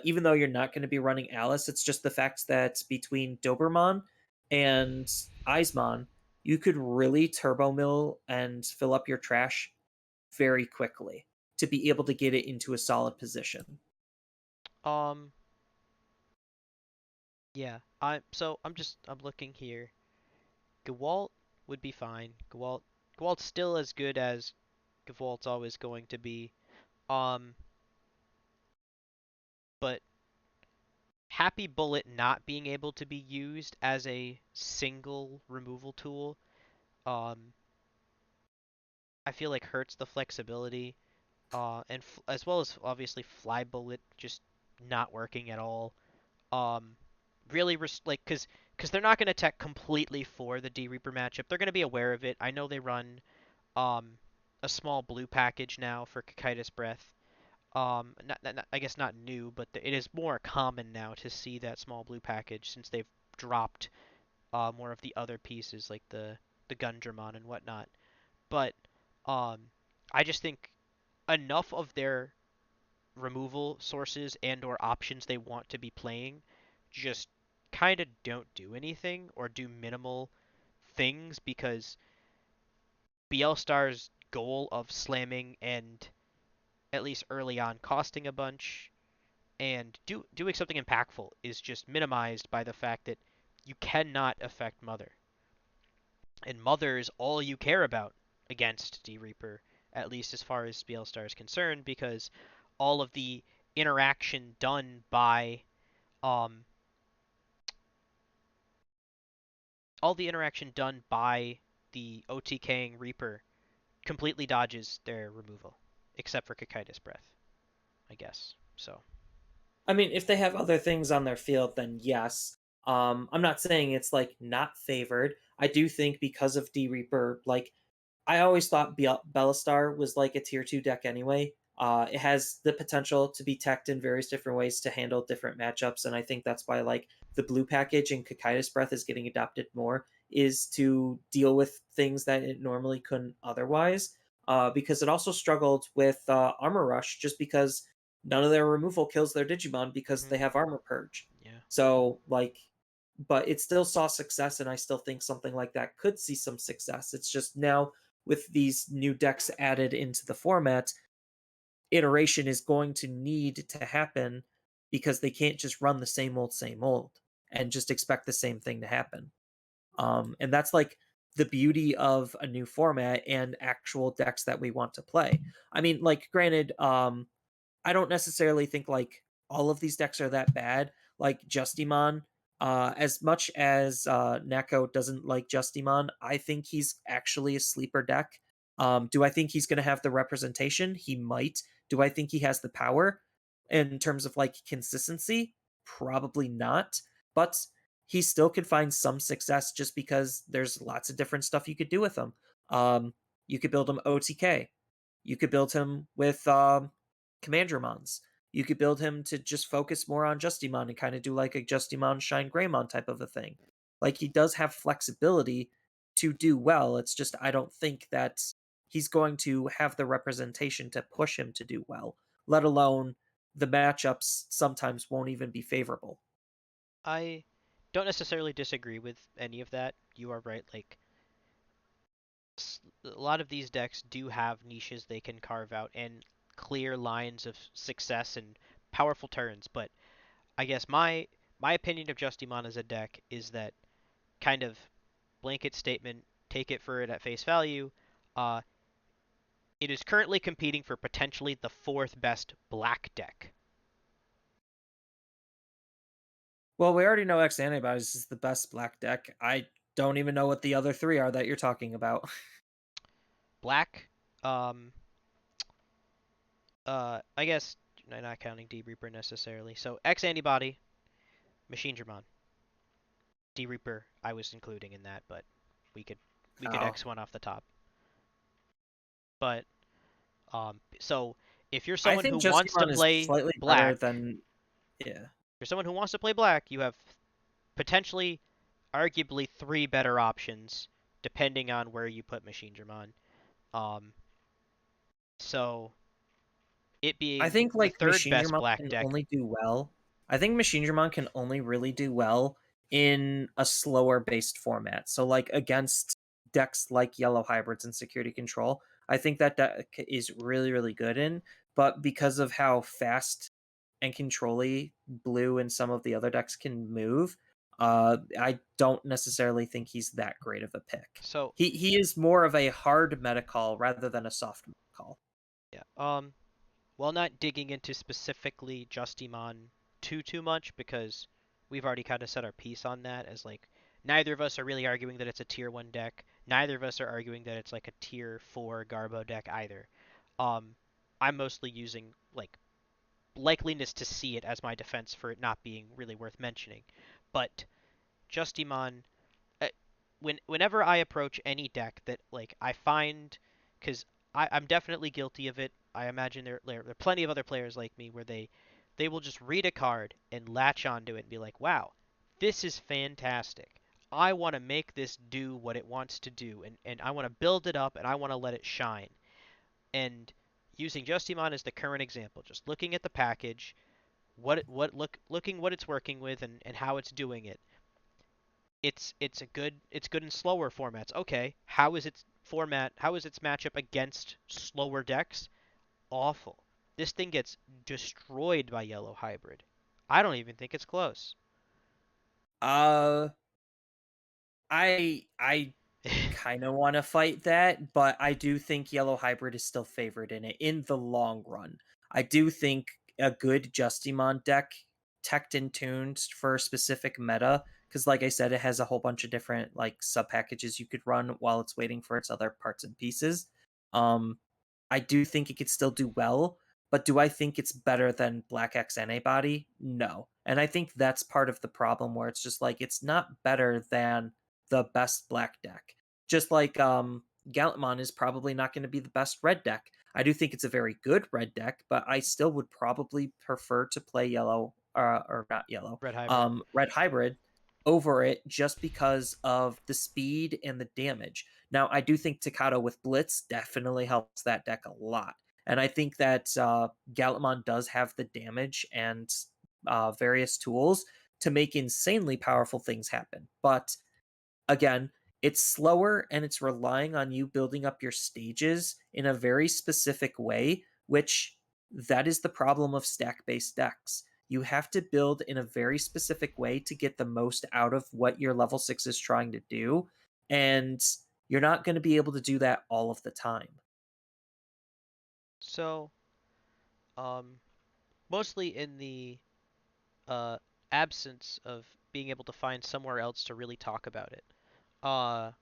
Even though you're not going to be running Alice, it's just the fact that between Doberman and Eismon, you could really turbo mill and fill up your trash very quickly to be able to get it into a solid position. Um, yeah. I'm looking here. Gewalt would be fine. Gewalt's still as good as Gewalt's always going to be. Um, but Happy Bullet not being able to be used as a single removal tool, um, I feel like hurts the flexibility, and as well as obviously Fly Bullet just not working at all. Um, really, like, because they're not going to tech completely for the D Reaper matchup. They're going to be aware of it. I know they run um a small blue package now for Cocytus Breath. I guess not new, but it is more common now to see that small blue package since they've dropped more of the other pieces like the Gundramon and whatnot. But um, I just think enough of their removal sources and or options they want to be playing just kind of don't do anything or do minimal things because BL Star's goal of slamming and at least early on costing a bunch and doing something impactful is just minimized by the fact that you cannot affect Mother. And Mother is all you care about against D Reaper, at least as far as BL Star is concerned, because all of the interaction done by um all the interaction done by the OTKing Reaper completely dodges their removal, except for Cocytus Breath, I guess. So I mean, if they have other things on their field, then yes. I'm not saying it's like not favored. I do think because of D Reaper, like I always thought Bellistar was like a tier 2 deck anyway. It has the potential to be teched in various different ways to handle different matchups, and I think that's why like the blue package and Cocytus Breath is getting adopted more, is to deal with things that it normally couldn't otherwise. Because it also struggled with Armor Rush just because none of their removal kills their Digimon because hmm they have Armor Purge. yeah, So like but it still saw success, and I still think something like that could see some success. It's just now with these new decks added into the format, iteration is going to need to happen because they can't just run the same old and just expect the same thing to happen. And that's like the beauty of a new format and actual decks that we want to play. I mean, like, granted, I don't necessarily think like all of these decks are that bad. Like Justimon, as much as Neko doesn't like Justimon, I think he's actually a sleeper deck. Do I think he's going to have the representation? He might. Do I think he has the power in terms of like consistency? Probably not. But he still could find some success just because there's lots of different stuff you could do with him. You could build him OTK. You could build him with Commandramons. You could build him to just focus more on Justimon and kind of do like a Justimon Shine Greymon type of a thing. Like he does have flexibility to do well. It's just I don't think that he's going to have the representation to push him to do well, let alone the matchups sometimes won't even be favorable. I don't necessarily disagree with any of that. You are right. Like a lot of these decks do have niches they can carve out and clear lines of success and powerful turns. But I guess my opinion of Justimon as a deck is that kind of blanket statement. Take it for it at face value. Uh, it is currently competing for potentially the fourth best black deck. Well, we already know X Antibodies is the best black deck. I don't even know what the other three are that you're talking about. Black, um, I guess not counting D Reaper necessarily. So X Antibody, Machine Dramon, D Reaper. I was including in that, but we could we could Oh, X one off the top. But so if you're I someone who think wants to Justimon is play slightly better black, than yeah. you're someone who wants to play black, you have potentially, arguably three better options depending on where you put Machine Dramon. Um, so it I being think the like third Machine best Dramon black can deck. only do well. I think Machine Dramon can only really do well in a slower based format. So like against decks like Yellow Hybrids and Security Control, I think that deck is really really good in. But because of how fast and controlly Blue and some of the other decks can move, I don't necessarily think he's that great of a pick. So He is more of a hard meta call rather than a soft meta call. yeah. while not digging into specifically Justimon too much because we've already kind of set our piece on that as like neither of us are really arguing that it's a tier 1 deck. Neither of us are arguing that it's like a tier 4 Garbo deck either. Um I'm mostly using like likeliness to see it as my defense for it not being really worth mentioning. But Justimon uh, whenever I approach any deck that like I find, because I'm definitely guilty of it. I imagine there are plenty of other players like me where they will just read a card and latch onto it and be like, wow, this is fantastic. I want to make this do what it wants to do, and I want to build it up and I want to let it shine. And using Justimon as the current example, just looking at the package, looking what it's working with and how it's doing it, it's good in slower formats. Okay, how is its format? How is its matchup against slower decks? Awful. This thing gets destroyed by yellow hybrid. I don't even think it's close. Uh, I kind of want to fight that, but I do think Yellow Hybrid is still favored in it in the long run. I do think a good Justimon deck, teched and tuned for a specific meta, because like I said, it has a whole bunch of different like sub packages you could run while it's waiting for its other parts and pieces. Um, I do think it could still do well, but do I think it's better than Black X Antibody? No. And I think that's part of the problem where it's just like it's not better than the best black deck. Just like Gallantmon is probably not going to be the best red deck. I do think it's a very good red deck, but I still would probably prefer to play yellow or not yellow, Red hybrid. red hybrid over it just because of the speed and the damage. Now, I do think Takato with Blitz definitely helps that deck a lot. And I think that Gallantmon does have the damage and various tools to make insanely powerful things happen. But again, it's slower and it's relying on you building up your stages in a very specific way, which that is the problem of stack-based decks. You have to build in a very specific way to get the most out of what your level 6 is trying to do, and you're not going to be able to do that all of the time. So, um, mostly in the uh, absence of being able to find somewhere else to really talk about it. Uh,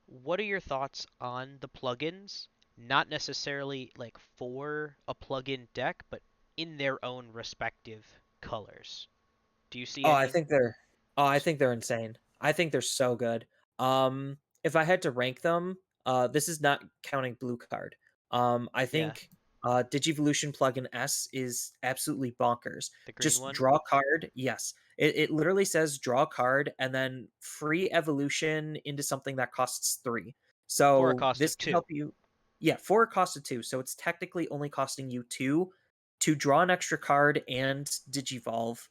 what are your thoughts on the plugins? Not necessarily like for a plugin deck, but in their own respective colors. Do you see Oh, I any? think they're I think they're insane. I think they're so good. If I had to rank them, this is not counting blue card. I Yeah, think Digivolution plugin S is absolutely bonkers. the green Just one draw a card, yes. It literally says draw a card and then free evolution into something that costs 3. for a So cost this of could two. help you, yeah, for a cost of 2. So it's technically only costing you 2 to draw an extra card and digivolve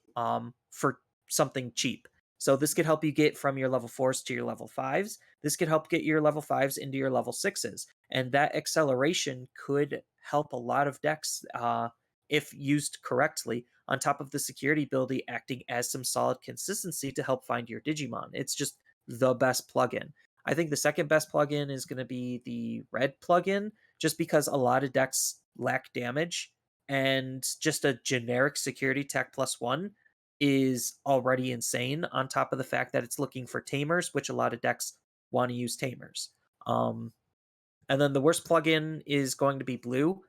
for something cheap. So this could help you get from your level 4s to your level 5s. This could help get your level 5s into your level 6s. And that acceleration could help a lot of decks if used correctly, on top of the security ability acting as some solid consistency to help find your Digimon. It's just the best plugin. I think the second best plugin is going to be the red plugin, just because a lot of decks lack damage, and just a generic security tech +1 is already insane, on top of the fact that it's looking for tamers, which a lot of decks want to use tamers. Um, and then the worst plugin is going to be blue.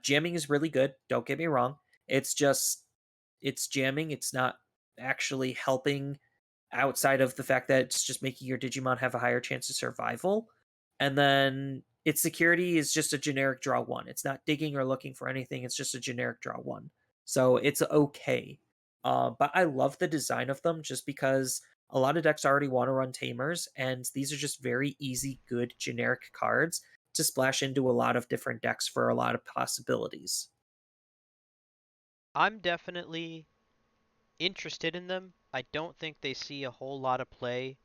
Jamming is really good, don't get me wrong. It's just it's jamming, it's not actually helping outside of the fact that it's just making your Digimon have a higher chance of survival. And then its security is just a generic draw 1. It's not digging or looking for anything, it's just a generic draw 1. So it's okay. But I love the design of them just because a lot of decks already want to run Tamers, and these are just very easy, good, generic cards to splash into a lot of different decks for a lot of possibilities. I'm definitely interested in them. I don't think they see a whole lot of play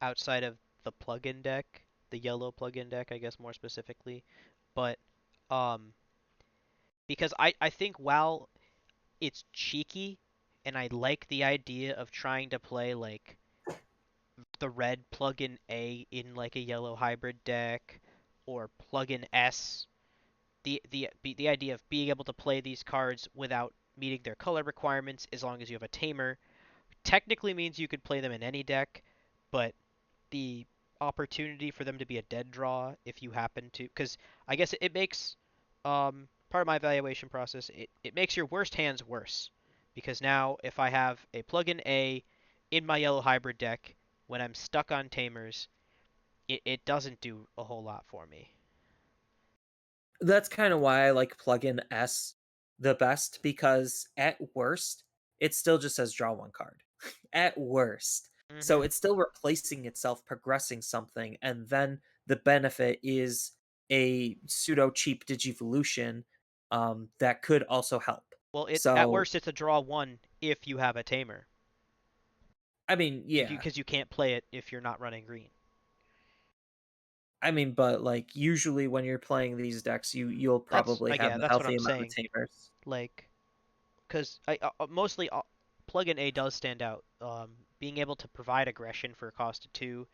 outside of the plugin deck, the yellow plugin deck, I guess more specifically. But um, because I think while it's cheeky and I like the idea of trying to play like the red plugin A in like a yellow hybrid deck or plugin S the idea of being able to play these cards without meeting their color requirements as long as you have a tamer technically means you could play them in any deck, but the opportunity for them to be a dead draw if you happen to, because I guess it makes part of my evaluation process, it makes your worst hands worse, because now if I have a plug-in A in my yellow hybrid deck when I'm stuck on tamers, it doesn't do a whole lot for me. That's kind of why I like plugin S the best, because at worst, it still just says draw one card. At worst. So Hmm. it's still replacing itself, progressing something, and then the benefit is a pseudo cheap Digivolution that could also help. Well, it at So, worst it's a draw one if you have a tamer, I mean, yeah. because you can't play it if you're not running green. I mean, but like usually when you're playing these decks, you'll That's probably have yeah, a that's what healthy I'm amount of saying. tamers. Like, because I mostly plug-in A does stand out. Being able to provide aggression for a cost of two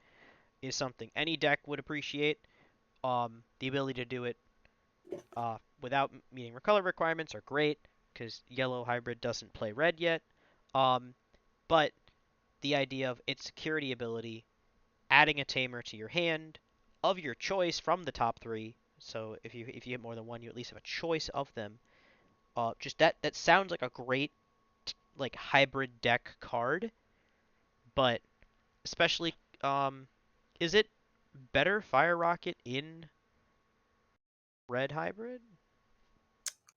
is something any deck would appreciate. The ability to do it without meeting color requirements are great because yellow hybrid doesn't play red yet. Um, but the idea of its security ability, adding a tamer to your hand of your choice from the top three. So if you hit more than one, you at least have a choice of them. Just that sounds like a great like hybrid deck card, but especially is it better Fire Rocket in red hybrid?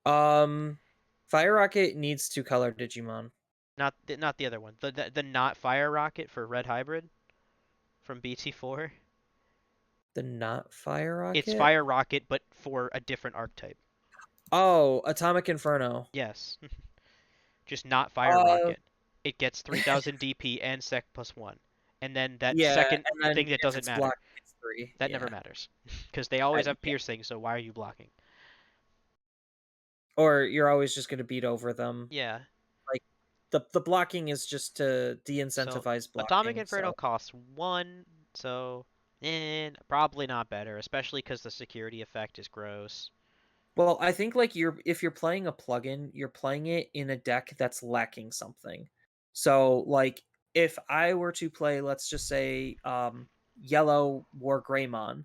Um, Fire Rocket needs two color Digimon. Not the other one. The not Fire Rocket for red hybrid from BT4. The not Fire It's Rocket? Fire Rocket but for a different archetype. Oh, Atomic Inferno. Yes, just not Fire Uh, Rocket. It gets 3000 DP and Sec plus 1. And then that yeah, second and then thing that if doesn't it's matter. blocked, it's three. That never Yeah. matters. Because they always have Yeah. piercing, so why are you blocking? Or you're always just gonna beat over them. Yeah. Like the blocking is just to So de-incentivize Atomic blocking. Inferno So costs 1, so probably not better, especially because the security effect is gross. well, I think like if you're playing a plugin, you're playing it in a deck that's lacking something. So like if I were to play, let's just say yellow War Greymon,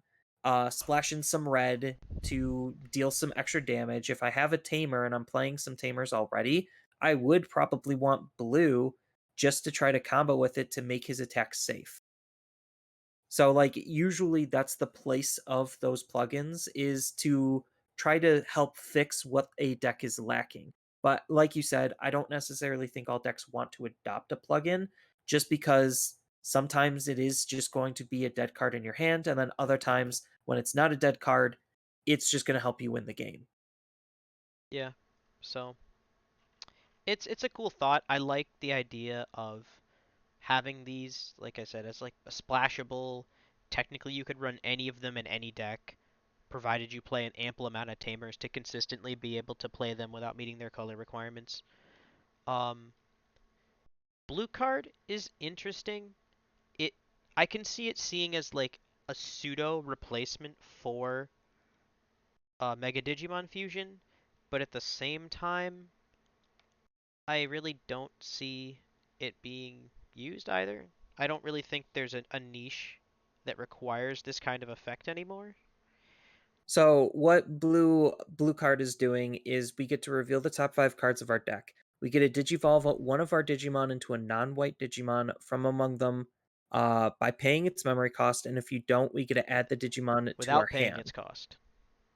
splash in some red to deal some extra damage. If I have a tamer and I'm playing some tamers already, I would probably want blue just to try to combo with it to make his attack safe. So like usually that's the place of those plugins is to try to help fix what a deck is lacking. But like you said, I don't necessarily think all decks want to adopt a plugin just because sometimes it is just going to be a dead card in your hand and then other times when it's not a dead card, it's just going to help you win the game. Yeah. So it's a cool thought. I like the idea of having these, like I said, as like a splashable. Technically, you could run any of them in any deck, provided you play an ample amount of tamers to consistently be able to play them without meeting their color requirements. Um, Blue card is interesting. It I can see it seeing as like a pseudo replacement for Mega Digimon Fusion, but at the same time, I really don't see it being used either. I don't really think there's a niche that requires this kind of effect anymore. So what blue card is doing is we get to reveal the top 5 cards of our deck. We get to digivolve one of our Digimon into a non-white Digimon from among them by paying its memory cost, and if you don't, we get to add the Digimon to our Without paying hand. its cost.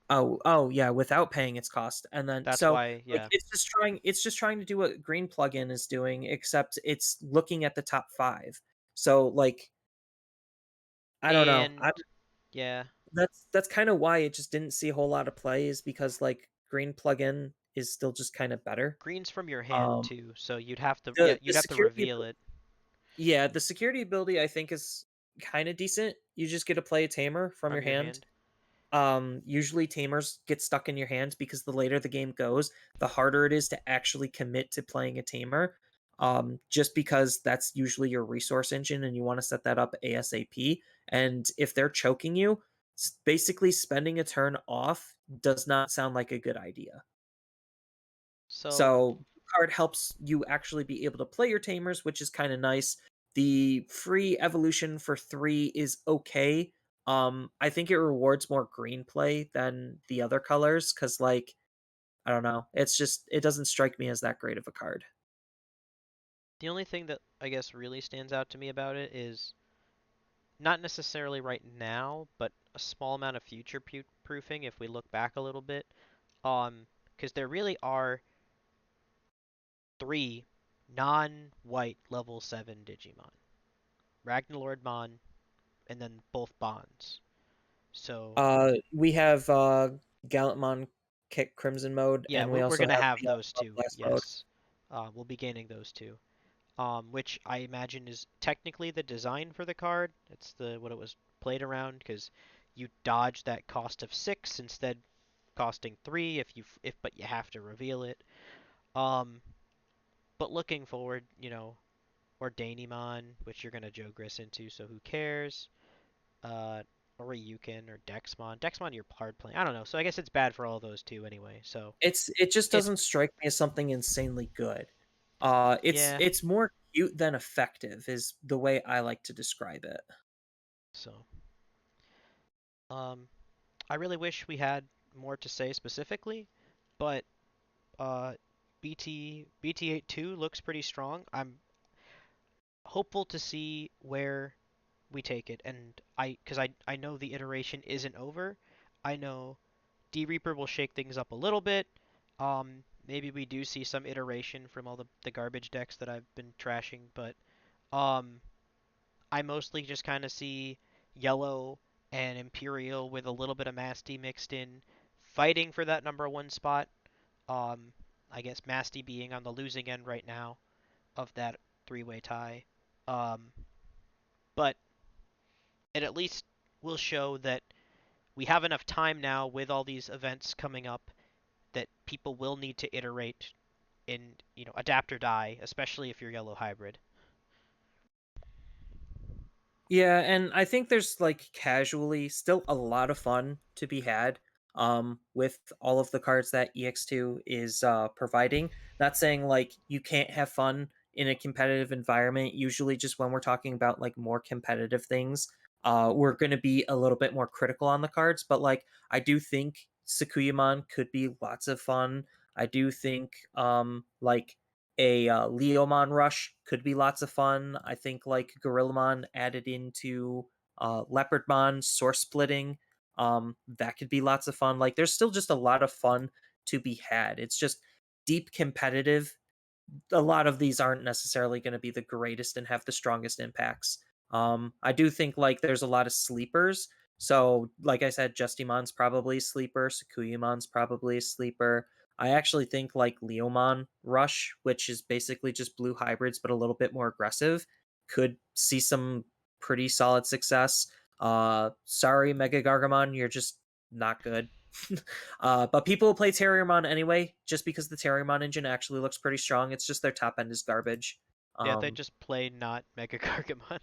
Oh yeah, without paying its cost. And then That's so why, like yeah. it's just trying to do what green plugin is doing, except it's looking at the top 5. So like I don't know. And yeah, That's kind of why it just didn't see a whole lot of play is because like green plugin is still just kind of better. green's from your hand Um too, so you'd have to yeah, the you'd have to security reveal it yeah, the security ability I think is kind of decent. You just get to play a tamer from from your your hand. hand. Usually tamers get stuck in your hands because the later the game goes, the harder it is to actually commit to playing a tamer. Just because that's usually your resource engine and you want to set that up ASAP. And if they're choking you, Basically spending a turn off does not sound like a good idea. So So card helps you actually be able to play your tamers, which is kind of nice. The free evolution for 3 is okay. I think it rewards more green play than the other colors cuz like I don't know. It's just it doesn't strike me as that great of a card. the only thing that I guess really stands out to me about it is not necessarily right now, but a small amount of future proofing if we look back a little bit. Because there really are three non-white level 7 Digimon. Ragnalordmon, and then both Bonds. So We have Gallantmon Kick Crimson mode, yeah, and we we're also gonna have have those Gallantmon two. Blast mode. Yes, we'll be gaining those two. Which I imagine is technically the design for the card. It's the what it was played around because you dodge that cost of 6 instead costing 3 if but you have to reveal it. Um, but looking forward, or Danimon, which you're gonna Jogris into, so who cares? Uh, or Ryukin or Dexmon. Dexmon you're hard playing. I don't know. So I guess it's bad for all those two anyway. So It just it's doesn't strike me as something insanely good. yeah. It's more cute than effective is the way I like to describe it. So um, I really wish we had more to say specifically, but uh, BT82 looks pretty strong. I'm hopeful to see where we take it, and because I know the iteration isn't over. I know D Reaper will shake things up a little bit. Maybe we do see some iteration from all the garbage decks that I've been trashing, but um, I mostly just kind of see yellow and Imperial with a little bit of Masty mixed in, fighting for that number one spot. Um, I guess Masty being on the losing end right now of that three-way tie. Um, but it at least will show that we have enough time now with all these events coming up that people will need to iterate in, adapt or die, especially if you're yellow hybrid. Yeah, and I think there's like casually still a lot of fun to be had with all of the cards that EX2 is providing. Not saying like you can't have fun in a competitive environment. Usually just when we're talking about like more competitive things, we're going to be a little bit more critical on the cards, but like I do think Sakuyamon could be lots of fun. I do think like a Leomon rush could be lots of fun. I think like Gorillamon added into Leopardmon source splitting, that could be lots of fun. Like there's still just a lot of fun to be had. It's just deep competitive. A lot of these aren't necessarily going to be the greatest and have the strongest impacts. I do think like there's a lot of sleepers. So, like I said, Justimon's probably a sleeper. Sakuyamon's probably a sleeper. I actually think like Leomon Rush, which is basically just blue hybrids but a little bit more aggressive, could see some pretty solid success. Sorry, Mega Gargamon, you're just not good. But people will play Terriermon anyway, just because the Terriermon engine actually looks pretty strong. It's just their top end is garbage. Yeah, they Um, just play not Mega Gargamon.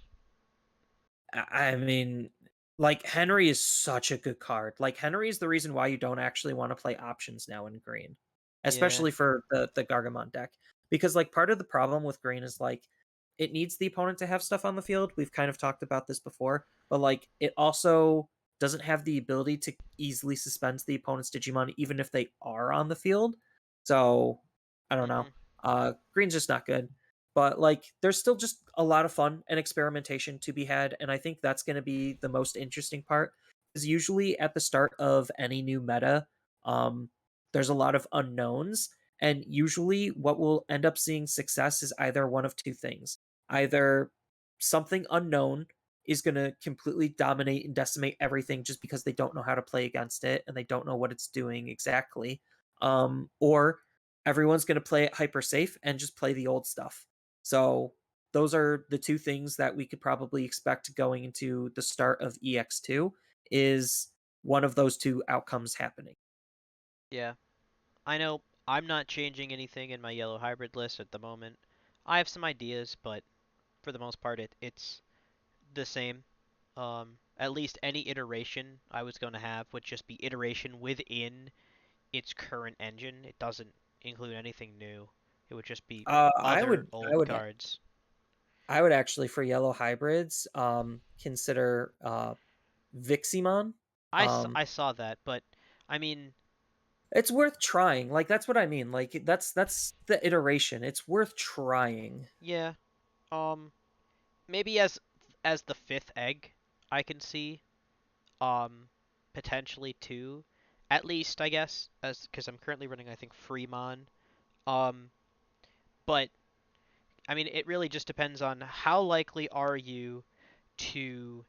I mean, like Henry is such a good card. Like Henry is the reason why you don't actually want to play options now in green, Yeah. especially for the Gargamon deck, because like part of the problem with green is like it needs the opponent to have stuff on the field. We've kind of talked about this before, but like it also doesn't have the ability to easily suspend the opponent's Digimon even if they are on the field. So I don't know. Mhm. Green's just not good, but like there's still just a lot of fun and experimentation to be had, and I think that's going to be the most interesting part is usually at the start of any new meta, um there's a lot of unknowns, and usually what we'll end up seeing success is either one of two things. Either something unknown is going to completely dominate and decimate everything just because they don't know how to play against it and they don't know what it's doing exactly, or everyone's going to play it hyper safe and just play the old stuff. So those are the two things that we could probably expect going into the start of EX2 is one of those two outcomes happening. Yeah. I know I'm not changing anything in my yellow hybrid list at the moment. I have some ideas, but for the most part it's the same at least any iteration I was going to have would just be iteration within its current engine. It doesn't include anything new. It would just be Uh, I other would, I old would, cards. I would actually for yellow hybrids, consider Viximon. Um, I saw that, but I mean, it's worth trying. Like that's what I mean. Like that's the iteration. It's worth trying. yeah, um, maybe as the fifth egg, I can see um potentially two, at least I guess, as because I'm currently running I think Freemon. Um, but I mean, it really just depends on how likely are you to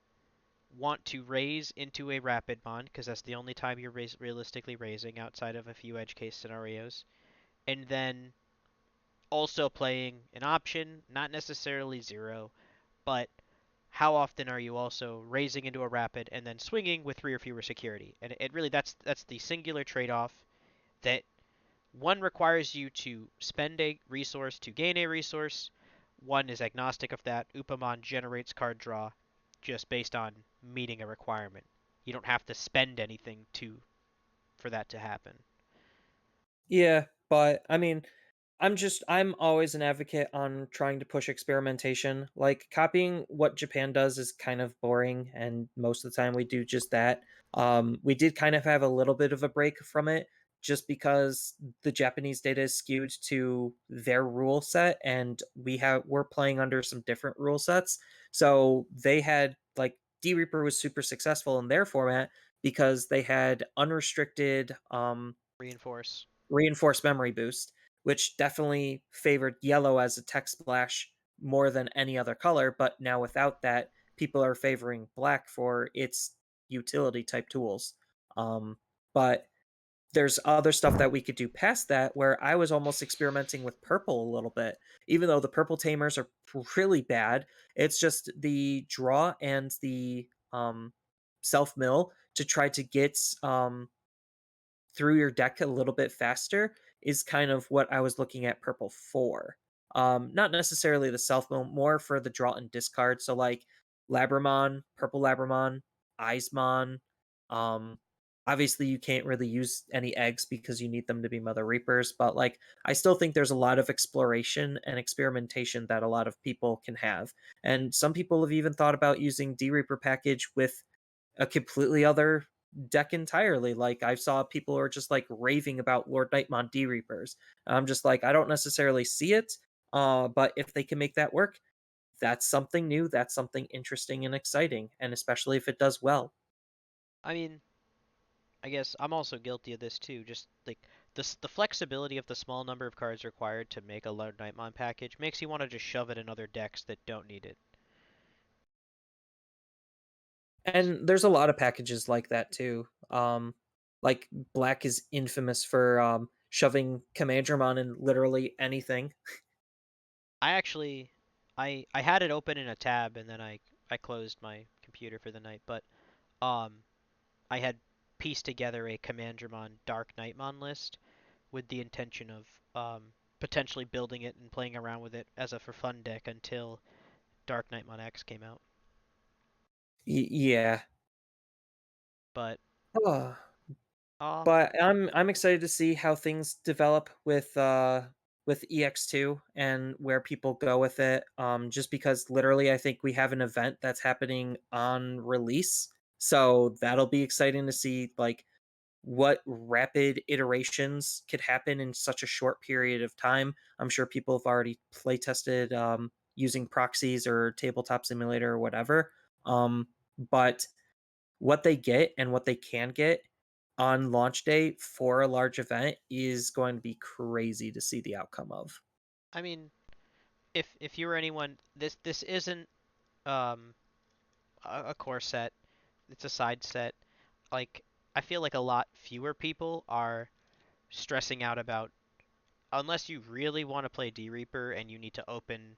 want to raise into a Rapidmon, because that's the only time you're realistically raising outside of a few edge case scenarios, and then also playing an option, not necessarily zero, but how often are you also raising into a rapid and then swinging with three or fewer security? And it really that's the singular trade-off that one requires you to spend a resource to gain a resource. One is agnostic of that. Upamon generates card draw just based on meeting a requirement. You don't have to spend anything to for that to happen. Yeah, but I mean, I'm always an advocate on trying to push experimentation. Like copying what Japan does is kind of boring, and most of the time we do just that. We did kind of have a little bit of a break from it just because the Japanese data is skewed to their rule set, and we're playing under some different rule sets. So they had like D Reaper was super successful in their format because they had unrestricted Reinforce. reinforced memory boost, which definitely favored yellow as a tech splash more than any other color. But now without that, people are favoring black for its utility type tools. Um, but there's other stuff that we could do past that where I was almost experimenting with purple a little bit. Even though the purple tamers are really bad, it's just the draw and the self mill to try to get through your deck a little bit faster is kind of what I was looking at purple for. Not necessarily the self mill, more for the draw and discard. So like Labramon, purple Labramon, Eismon. Um, Obviously you can't really use any eggs because you need them to be Mother Reapers, but like I still think there's a lot of exploration and experimentation that a lot of people can have. And some people have even thought about using D Reaper package with a completely other deck entirely. Like I saw people are just like raving about Lord Nightmon D Reapers. I'm just like, I don't necessarily see it. But if they can make that work, that's something new, that's something interesting and exciting, and especially if it does well. I mean, I guess I'm also guilty of this too. Just like the flexibility of the small number of cards required to make a Lord Nightmon package makes you want to just shove it in other decks that don't need it. And there's a lot of packages like that too. Like Black is infamous for shoving Commandramon in literally anything. I actually I had it open in a tab and then I closed my computer for the night, but um I had pieced together a Commandramon Dark Nightmon list with the intention of potentially building it and playing around with it as a for fun deck until Dark Nightmon X came out. Yeah. But Oh, um but I'm excited to see how things develop with EX2 and where people go with it. Just because literally I think we have an event that's happening on release. So that'll be exciting to see like what rapid iterations could happen in such a short period of time. I'm sure people have already play tested using proxies or tabletop simulator or whatever. But what they get and what they can get on launch day for a large event is going to be crazy to see the outcome of. I mean, if you were anyone, this isn't um a core set. It's a side set. Like I feel like a lot fewer people are stressing out about unless you really want to play D Reaper and you need to open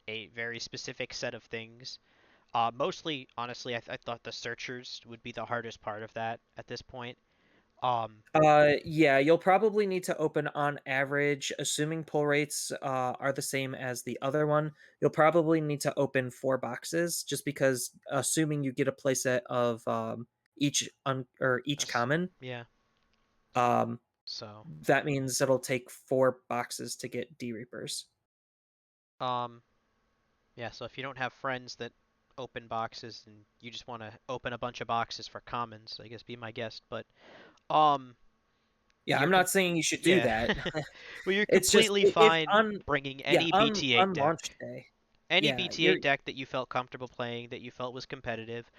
a very specific set of things. Mostly, honestly, I thought the searchers would be the hardest part of that at this point. Yeah, you'll probably need to open on average, assuming pull rates are the same as the other one. You'll probably need to open 4 boxes, just because assuming you get a playset of each That's, common, yeah. um, So, that means it'll take 4 boxes to get D Reapers. um, yeah. So if you don't have friends that open boxes and you just want to open a bunch of boxes for commons, I guess be my guest. But um, Yeah, you're I'm com not saying you should do yeah. that. Well, you're It's just completely if fine on bringing yeah any on BT8 deck. launch day, Any yeah, you're BT8 deck that you felt comfortable playing, that you felt was competitive,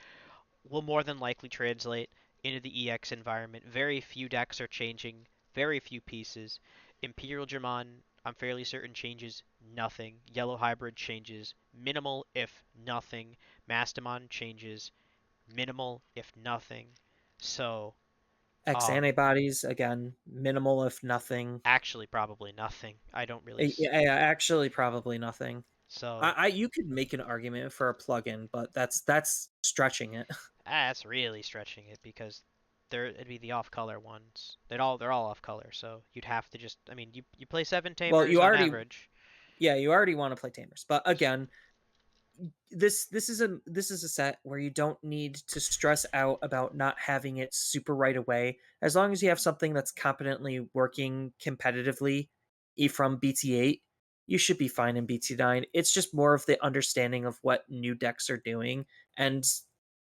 will more than likely translate into the EX environment. Very few decks are changing, very few pieces. Imperial German, I'm fairly certain, changes nothing. Yellow Hybrid changes minimal, if nothing. Mastamon changes minimal, if nothing. So, X um, antibodies again, minimal if nothing. actually, probably nothing. I don't really. Yeah, actually, probably nothing. So, You could make an argument for a plugin, but that's stretching it. that's really stretching it because it'd be the off-color ones. They're all off-color, so you'd have to just. I mean, you play seven Well, tamers you on already average. yeah, you already want to play Tamers, but again, this is a set where you don't need to stress out about not having it super right away. As long as you have something that's competently working competitively from BT8, you should be fine in BT9. It's just more of the understanding of what new decks are doing, and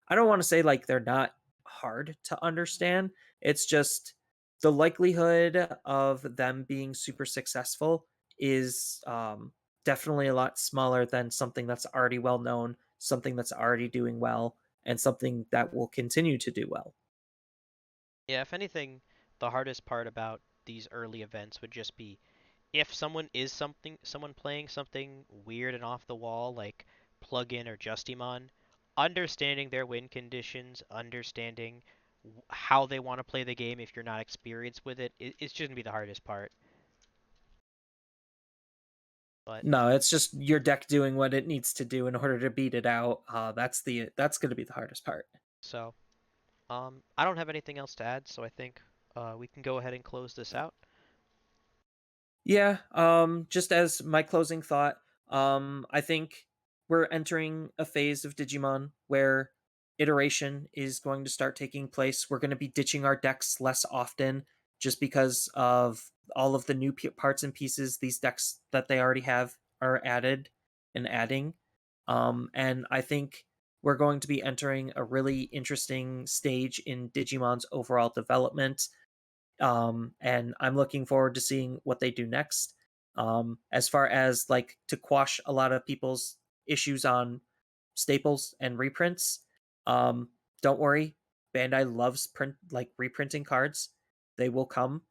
I don't want to say like they're not hard to understand. It's just the likelihood of them being super successful is definitely a lot smaller than something that's already well known, something that's already doing well, and something that will continue to do well. Yeah, if anything, the hardest part about these early events would just be if someone playing something weird and off the wall like plugin or Justimon, understanding their win conditions, understanding how they want to play the game if you're not experienced with it, it shouldn't be the hardest part. But No, it's just your deck doing what it needs to do in order to beat it out. That's going to be the hardest part. so, I don't have anything else to add, so I think we can go ahead and close this out. Yeah, just as my closing thought, I think we're entering a phase of Digimon where iteration is going to start taking place. We're going to be ditching our decks less often just because of all of the new parts and pieces these decks that they already have are added and adding. And I think we're going to be entering a really interesting stage in Digimon's overall development, and I'm looking forward to seeing what they do next. As far as like to quash a lot of people's issues on staples and reprints, don't worry, Bandai loves print like reprinting cards. They will come.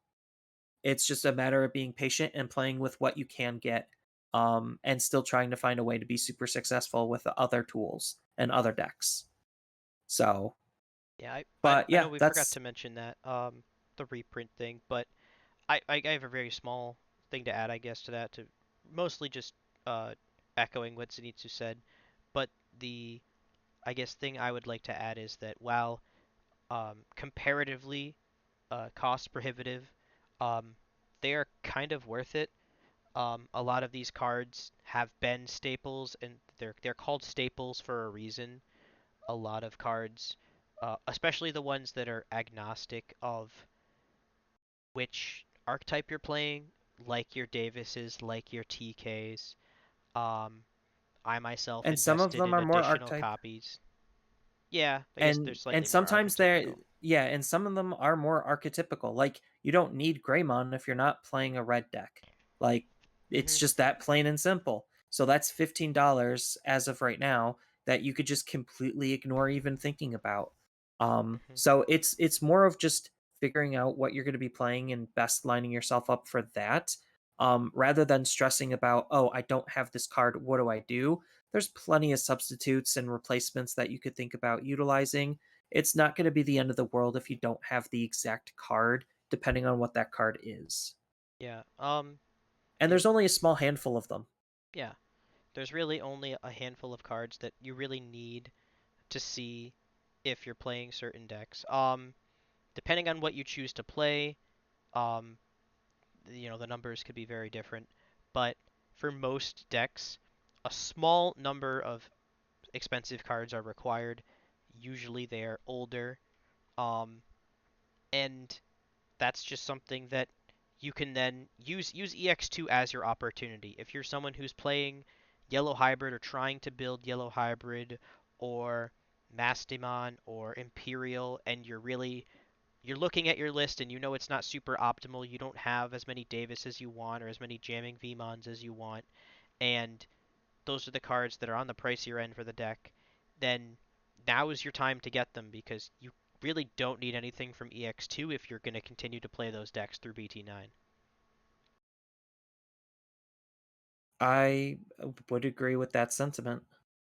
It's just a matter of being patient and playing with what you can get, and still trying to find a way to be super successful with the other tools and other decks. So, Yeah, but I yeah, know we forgot that's to mention that the reprint thing, but I have a very small thing to add, I guess, to that, to mostly just uh, echoing what Zenitsu said. But the, I guess, thing I would like to add is that while comparatively cost prohibitive, um, they are kind of worth it. A lot of these cards have been staples, and they're called staples for a reason. A lot of cards, especially the ones that are agnostic of which archetype you're playing, like your Davises, like your TKs. Um, I myself and some of invested them in are more additional archetype. copies. Yeah, I guess they're And slightly more sometimes they're archetypical. yeah, and some of them are more archetypical. Like you don't need Greymon if you're not playing a red deck. Like it's Mhm. just that plain and simple. So that's $15 as of right now that you could just completely ignore even thinking about. Mhm. So it's more of just figuring out what you're going to be playing and best lining yourself up for that, rather than stressing about, oh, I don't have this card, what do I do? There's plenty of substitutes and replacements that you could think about utilizing. It's not going to be the end of the world if you don't have the exact card, depending on what that card is. Yeah. And And there's only a small handful of them. yeah, there's really only a handful of cards that you really need to see if you're playing certain decks. depending on what you choose to play, um, the numbers could be very different. But for most decks, a small number of expensive cards are required. Usually they are older, um, and that's just something that you can then use EX2 as your opportunity. If you're someone who's playing Yellow Hybrid or trying to build Yellow Hybrid or Mastemon or Imperial, and you're looking at your list and you know it's not super optimal. You don't have as many Davis as you want or as many jamming Vmons as you want, and those are the cards that are on the pricier end for the deck. Then now is your time to get them because you really don't need anything from EX2 if you're going to continue to play those decks through BT9. I would agree with that sentiment.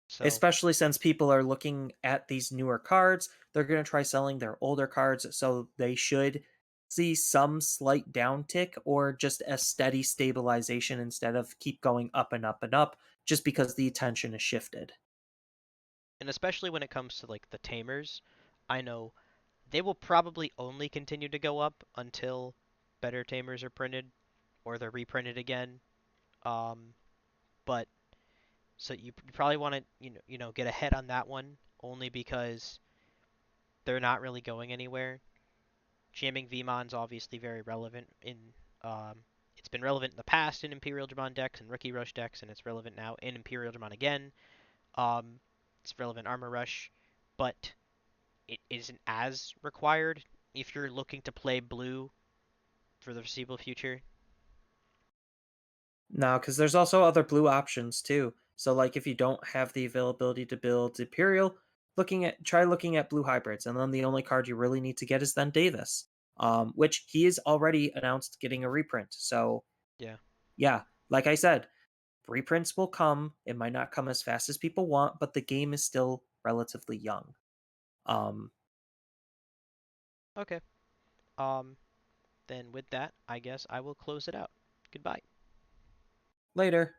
So, Especially since people are looking at these newer cards, they're going to try selling their older cards, so they should see some slight downtick or just a steady stabilization instead of keep going up and up and up just because the attention is shifted. and especially when it comes to like the Tamers, I know they will probably only continue to go up until better Tamers are printed or they're reprinted again. Um, but so you probably want to get ahead on that one only because they're not really going anywhere. Jamming Vmon's obviously very relevant in um, it's been relevant in the past in Imperial Dramon decks and Rookie Rush decks, and it's relevant now in Imperial Dramon again. Um, it's relevant Armor Rush, but it isn't as required if you're looking to play blue for the foreseeable future. No, because there's also other blue options too. So like if you don't have the availability to build Imperial, looking at blue hybrids, and then the only card you really need to get is then Davis. Which he is already announced getting a reprint. So Yeah. yeah, like I said, reprints will come. It might not come as fast as people want, but the game is still relatively young. Um, Okay. Um, then with that, I guess I will close it out. Goodbye. Later.